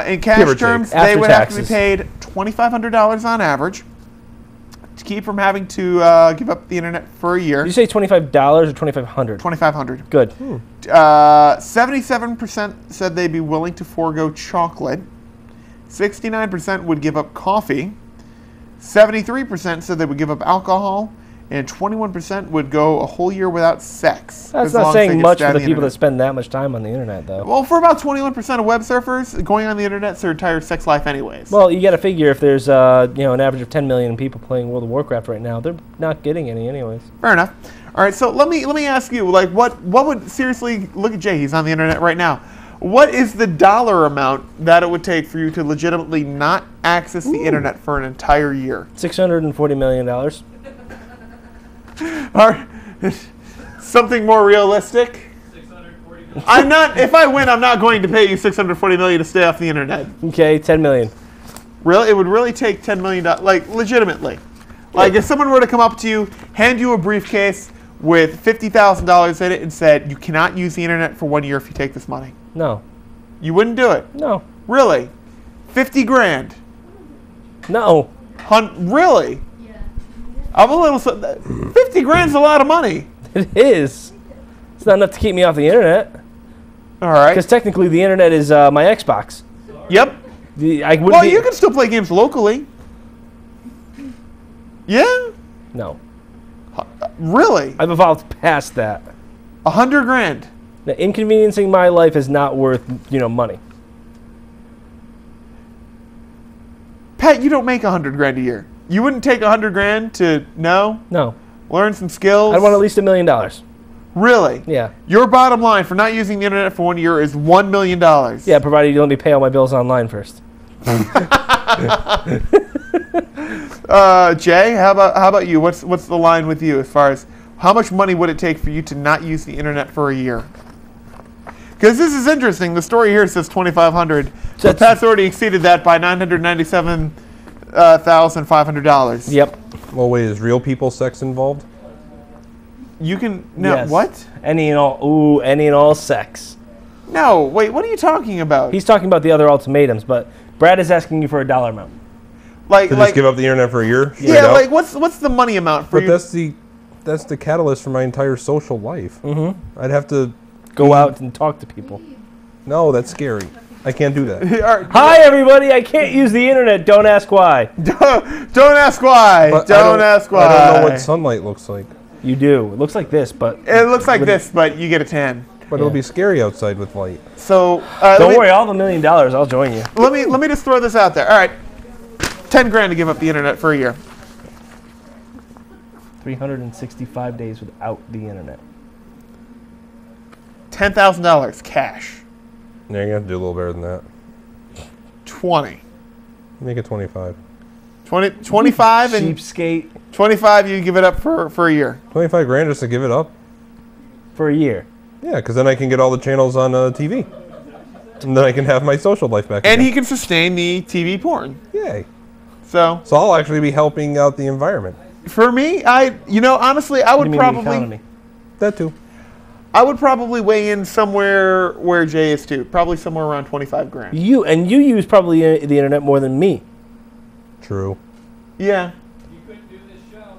In cash terms, they would have to be paid $2,500 on average to keep from having to give up the internet for a year. Did you say $25 or $2,500? $2,500. Good. 77% said they'd be willing to forego chocolate. 69% would give up coffee. 73% said they would give up alcohol. And 21% would go a whole year without sex. That's not saying much for the people that spend that much time on the internet, though. Well, for about 21% of web surfers, going on the internet's their entire sex life anyways. Well, you got to figure if there's an average of 10 million people playing World of Warcraft right now, they're not getting any anyways. Fair enough. All right, so let me ask you, like, what would, seriously, look at Jay, he's on the internet right now. What is the dollar amount that it would take for you to legitimately not access the internet for an entire year? $640 million. Something more realistic. I'm not. If I win, I'm not going to pay you $640 million to stay off the internet. Okay, $10 million. Really, it would really take $10 million. Like legitimately, like if someone were to come up to you, hand you a briefcase with $50,000 in it, and said you cannot use the internet for 1 year if you take this money. No. You wouldn't do it. No. Really, 50 grand. No. Really? I'm a little. 50 grand's a lot of money. It is. It's not enough to keep me off the internet. All right. Because technically, the internet is my Xbox. Yep. You can still play games locally. Yeah. No. Really? I've evolved past that. 100 grand. Now, inconveniencing my life is not worth money. Pat, you don't make 100 grand a year. You wouldn't take 100 grand to learn some skills? I'd want at least $1 million. Really? Yeah. Your bottom line for not using the internet for 1 year is $1 million. Yeah, provided you let me pay all my bills online first. Jay, how about you? What's the line with you as far as how much money would it take for you to not use the internet for a year? Because this is interesting. The story here says $2,500. So Pat's already exceeded that by $997,500. Yep. Well, wait, is real people sex involved? You can no what? Any and all. Ooh, any and all sex. No, wait. What are you talking about? He's talking about the other ultimatums, but Brad is asking you for a dollar amount. Just give up the internet for a year? Yeah, like what's the money amount for you? But that's the catalyst for my entire social life. Mm-hmm. I'd have to go out and talk to people. No, that's scary. I can't do that. Hi, everybody. I can't use the internet. Don't ask why. Don't ask why. Don't ask why. I don't know what sunlight looks like. You do. It looks like this, but... It looks like this, but you get a tan. But it'll be scary outside with light. So... don't worry. All the $1 million, I'll join you. Let me just throw this out there. All right. 10 grand to give up the internet for a year. 365 days without the internet. $10,000 cash. Yeah, you're going to have to do a little better than that. 20. Make it 25. 25 and... Cheapskate. 25 you give it up for a year. 25 grand just to give it up? For a year. Yeah, because then I can get all the channels on TV. And then I can have my social life back And again. he can sustain the TV porn. Yay. So I'll actually be helping out the environment. For me, honestly, I would probably... That too. I would probably weigh in somewhere where Jay is too. Probably somewhere around 25 grand. You use probably the internet more than me. True. Yeah. You couldn't do this show.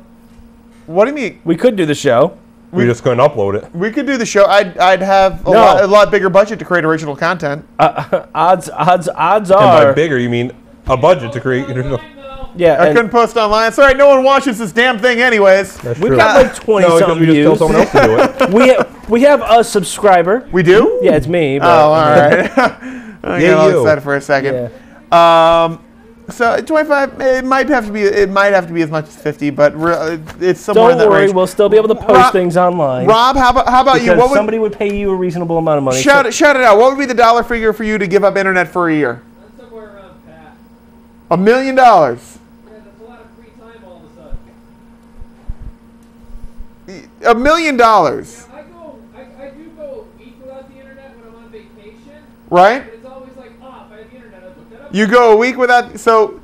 What do you mean? We could do the show. We just couldn't upload it. We could do the show. I'd have a lot bigger budget to create original content. Odds And are. by bigger, you mean a budget to create. Yeah, I couldn't post online. It's all right. No one watches this damn thing, anyways. That's We've true. got like 20 something we just tell views. someone else to do it. we have a subscriber. We do? Yeah, it's me. But, all right. I got all you. excited for a second. Yeah. So 25. It might have to be as much as 50, but it's somewhere in Don't that worry, range. we'll still be able to post things online. Rob, how about you? Because What would somebody would pay you a reasonable amount of money. shout it out? What would be the dollar figure for you to give up internet for a year? Somewhere around that. $1 million. Yeah, that's a lot of free time all of a sudden. $1 million. I do go a week without the internet when I'm on vacation. Right? But it's always like, I have the internet. I looked it up. You go a week without. So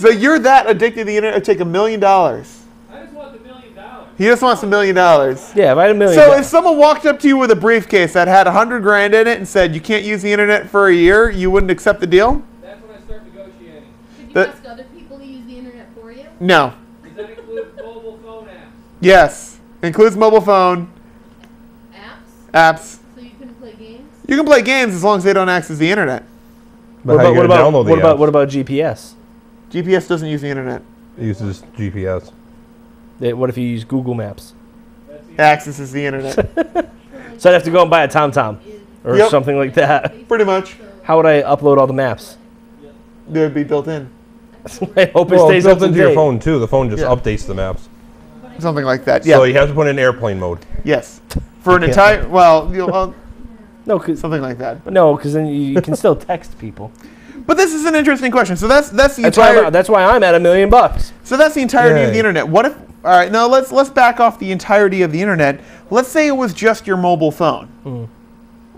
you're that addicted to the internet. It'd take $1 million. I just want the $1 million. He just wants $1 million. Yeah, if I had $1 million. So if someone walked up to you with a briefcase that had $100,000 in it and said you can't use the internet for a year, you wouldn't accept the deal? That's when I start negotiating. Should you ask other people to use the internet for you? No. Does that include mobile phone apps? Yes. Includes mobile phone. Apps. So you can play games? You can play games as long as they don't access the internet. But how are you going to download the apps? What about GPS? GPS doesn't use the internet. It uses GPS. What if you use Google Maps? Accesses the internet. So I'd have to go and buy a TomTom or something like that. Pretty much. How would I upload all the maps? They would be built in. I hope Well, it it's stays up built to into your date. phone too. The phone just updates the maps. Something like that. Yeah. So you have to put it in airplane mode. Yes. For an entire. Well, no, something like that. No, because then you can still text people. But this is an interesting question. So that's the That's entire. that's why I'm at $1 million. So that's the entirety of Yay. the internet. What if? All right, now let's back off the entirety of the internet. Let's say it was just your mobile phone.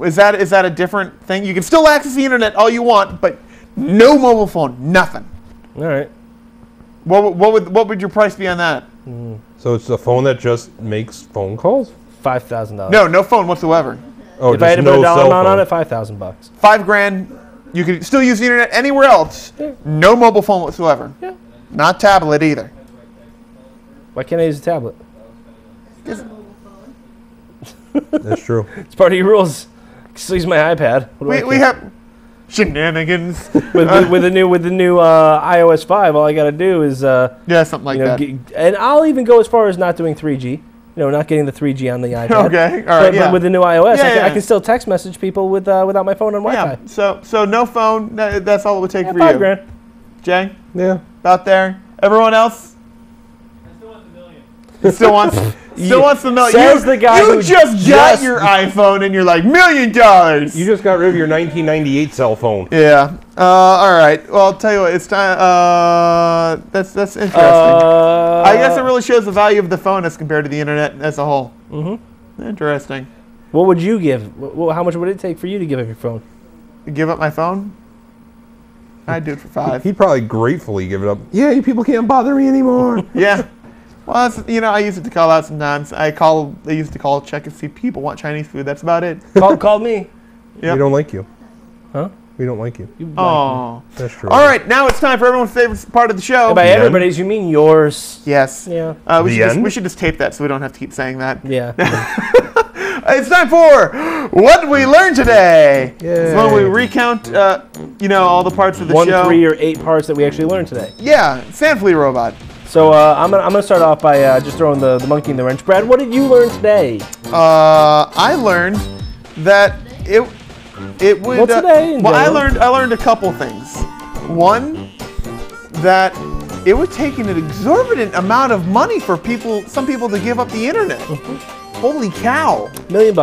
Is that a different thing? You can still access the internet all you want, but no mobile phone, nothing. All right. What would your price be on that? So it's a phone that just makes phone calls? $5,000. No phone whatsoever. Oh, if I had to put a dollar amount on it, $5,000. $5,000. You could still use the internet anywhere else. Yeah. No mobile phone whatsoever. Yeah. Not tablet either. Why can't I use a tablet? That's true. It's part of your rules. Still use my iPad. We have shenanigans with the new iOS 5. All I gotta do is something like that. And I'll even go as far as not doing 3G. Not getting the 3G on the iPad. Okay, all right. But with the new iOS, Yeah, I can still text message people without my phone and Wi-Fi. Yeah. So no phone. That's all it would take for you. $5,000. Jay? Yeah. About there. Everyone else? I still want the $1 million. Still wants the million. Says the guy you who just got your iPhone and you're like $1 million. You just got rid of your 1998 cell phone. Yeah. All right. Well, I'll tell you what. It's time. That's interesting. I guess it really shows the value of the phone as compared to the internet as a whole. Mm-hmm. Interesting. What would you give? How much would it take for you to give up your phone? Give up my phone? I'd do it for $5. He'd probably gratefully give it up. Yeah, you people can't bother me anymore. Yeah. Well, I use it to call out sometimes. I use it to call, check and see people want Chinese food. That's about it. Call me. Yep. We don't like you. Huh? We don't like you. Oh. That's true. All right, now it's time for everyone's favorite part of the show. And by everybody's, you mean yours. Yes. Yeah. We should just tape that so we don't have to keep saying that. Yeah. It's time for What We Learned Today. It's when we recount, all the parts of the show. 1, 3, or 8 parts that we actually learned today. Yeah, Sand Flea Robot. So I'm gonna start off by just throwing the monkey in the wrench. Brad, what did you learn today? I learned that it would. Well, today. I learned a couple things. One, that it would take an exorbitant amount of money for some people to give up the internet. Holy cow! $1 million.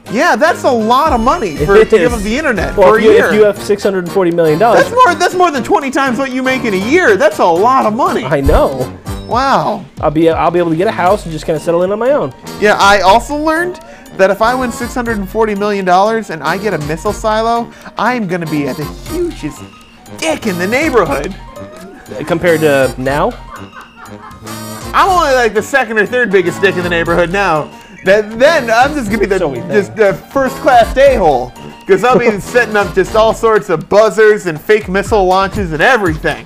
Yeah, that's a lot of money to give up the internet for a year. If you have $640 million, that's more than 20 times what you make in a year. That's a lot of money. I know. Wow. I'll be able to get a house and just kind of settle in on my own. Yeah, I also learned that if I win $640 million and I get a missile silo, I'm going to be the hugest dick in the neighborhood. Compared to now? I'm only like the second or third biggest dick in the neighborhood now. Then I'm just going to be the first-class a-hole. Because I'll be setting up just all sorts of buzzers and fake missile launches and everything.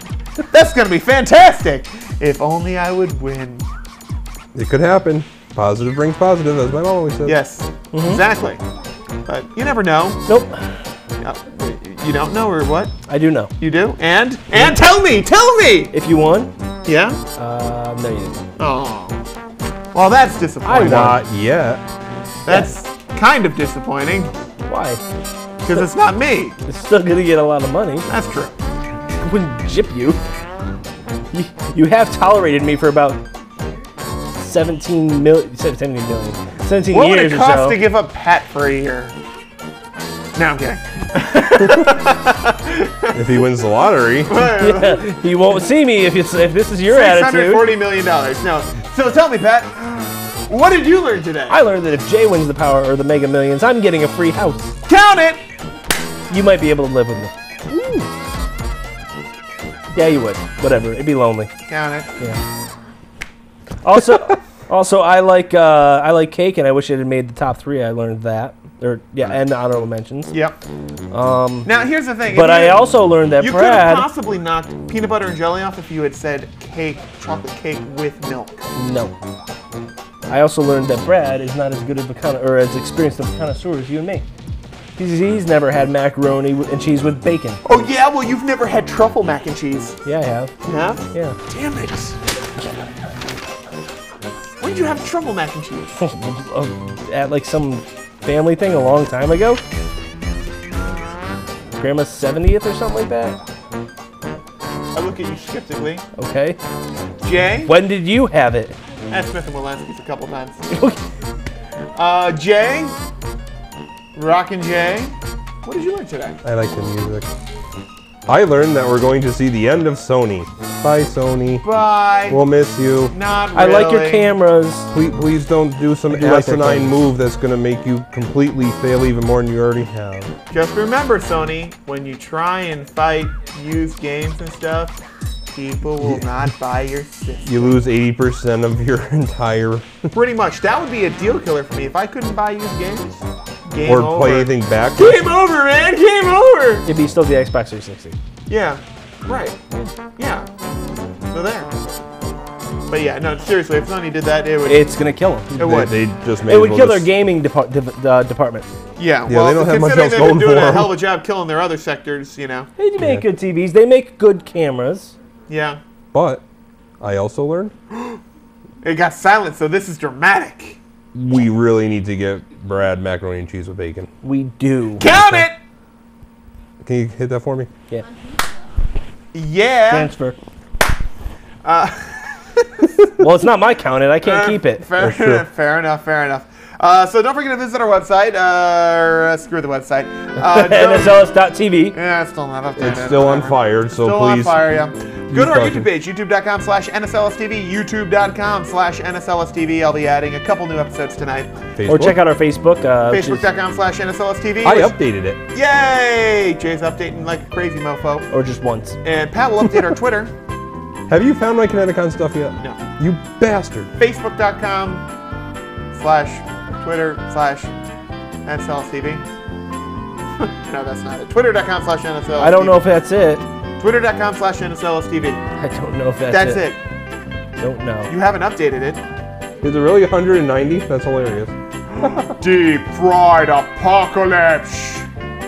That's going to be fantastic. If only I would win. It could happen. Positive brings positive, as my mom always says. Yes, exactly. But you never know. Nope. You don't know or what? I do know. You do? And tell me! If you won? Yeah? No, you didn't. Oh. Well, that's disappointing. Not yet. That's kind of disappointing. Why? Because it's not me. It's still gonna get a lot of money. That's true. I wouldn't jip you. You have tolerated me for about 17 million. 17 What years would it or cost so. to give up Pat for a year? No, I'm kidding. If he wins the lottery. Yeah, he won't see me if this is your attitude. $640 million. No. So tell me, Pat, what did you learn today? I learned that if Jay wins the Power or the Mega Millions, I'm getting a free house. Count it! You might be able to live with me. Yeah, you would. Whatever. It'd be lonely. Count it. Yeah. Also, I like cake, and I wish it had made the top 3. I learned that. And the honorable mentions. Yep. Now here's the thing. But I also learned that you Brad. You could have possibly knocked peanut butter and jelly off if you had said cake, chocolate cake with milk. No. I also learned that Brad is not as good of a as experienced of a connoisseur as you and me. He's never had macaroni and cheese with bacon. Oh yeah, well you've never had truffle mac and cheese. Yeah, I have. You have? Yeah. Damn it. When did you have truffle mac and cheese? At like some family thing a long time ago. Grandma's 70th or something like that. I look at you skeptically. Okay. Jay? When did you have it? At Smith & Wolanski's a couple times. Jay? Rockin' Jay? What did you learn today? I like the music. I learned that we're going to see the end of Sony. Bye, Sony. Bye. We'll miss you. Not really. I like your cameras. Please don't do some asinine move that's going to make you completely fail even more than you already have. Just remember, Sony, when you try and fight used games and stuff, people will not buy your system. You lose 80% of your entire... Pretty much. That would be a deal killer for me. If I couldn't buy used games, game or over. play anything back. Game over, man! Game over! It'd be still the Xbox 360. Yeah. Right. Yeah. So there. But yeah, no, seriously, if Sony did that, it would... It's gonna kill them. It would. They just it would kill their gaming department. Yeah, well, they don't have much else considering going they've been doing for a hell of a job killing their other sectors, you know. They make good TVs. They make good cameras. Yeah. But I also learned... It got silent, so this is dramatic. We really need to get Brad macaroni and cheese with bacon. We do. Count it! Can you hit that for me? Yeah. Yeah. Transfer. Well, it's not my count. I can't keep it. Fair enough. So don't forget to visit our website. Screw the website. NSLS.tv. Yeah, it's still not updated. It's still on fire, so still please. on fire, yeah. Go to our YouTube page, youtube.com/NSLSTV, youtube.com/NSLSTV. I'll be adding a couple new episodes tonight. Facebook? Or check out our Facebook. Facebook.com/NSLSTV. I updated it. Yay! Jay's updating like a crazy mofo. Or just once. And Pat will update our Twitter. Have you found my Kineticon stuff yet? No. You bastard. Facebook.com/Twitter/NSLSTV. No, that's not it. Twitter.com/NSLSTV. I don't know if that's it. Twitter.com/NSLSTV. I don't know if That's it. Don't know. You haven't updated it. Is it really 190? That's hilarious. Deep fried apocalypse.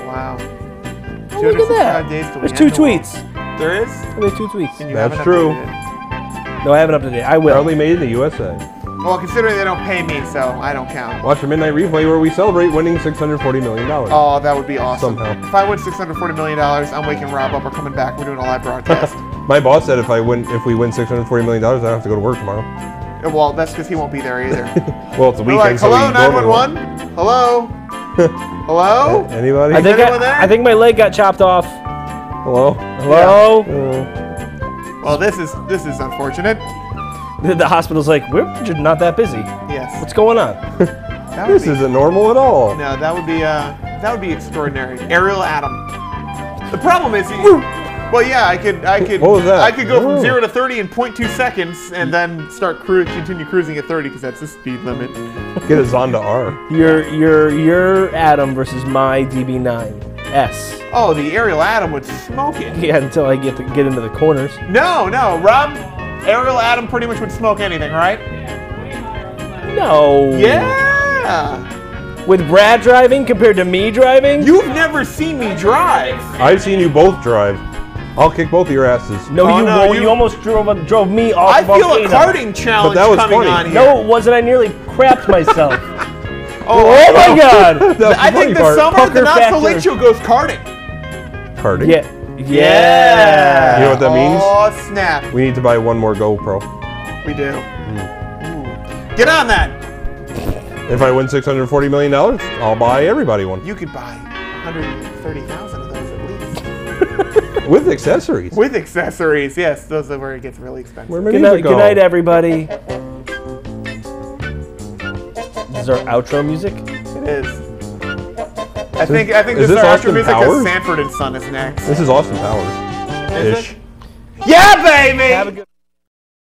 Wow. Oh, look at that. There's 2 tweets. There is? There's 2 tweets. And you That's haven't true. updated it. No, I haven't updated it. I will. Proudly made in the USA. Well, considering they don't pay me, so I don't count. Watch a midnight replay where we celebrate winning $640 million. Oh, that would be awesome. Somehow. If I win $640 million, I'm waking Rob up. We're coming back. We're doing a live broadcast. My boss said if we win $640 million, I don't have to go to work tomorrow. Well, that's because he won't be there either. Well, it's a weekend, like, so hello, we normally 911? Hello? Hello? Anybody? I think my leg got chopped off. Hello? Hello? Yeah. Well, this is unfortunate. The hospital's like, we're not that busy. Yes. What's going on? This isn't normal at all. No, that would be extraordinary. Aerial Atom. The problem is, well, yeah, I could. What was that? I could go from 0 to 30 in 0.2 seconds, and then continue cruising at 30 because that's the speed limit. Get a Zonda R. Your Atom versus my DB9S. Oh, the Aerial Atom would smoke it. Yeah, until I get into the corners. No, Rob. Aerial Atom pretty much would smoke anything, right? No. Yeah. With Brad driving compared to me driving? You've never seen me drive. I've seen you both drive. I'll kick both of your asses. No, you almost drove me off I the volcano. feel a karting challenge that was coming funny. on here. No, it wasn't. I nearly crapped myself. Oh my God! I think this summer Pucker the Not So factor. Late Show goes karting. Karting? Yeah. You know what that means? Oh, snap. We need to buy one more GoPro. We do. Get on that. If I win $640 million, I'll buy everybody one. You could buy 130,000 of those at least. With accessories. With accessories, yes. Those are where it gets really expensive. Where my Good music night, go? everybody. This is our outro music? It is. I think is this is this our Austin outro music Powers? because Sanford and Son is next. This is Austin Powers. Is Ish. it? Yeah, baby! Have a good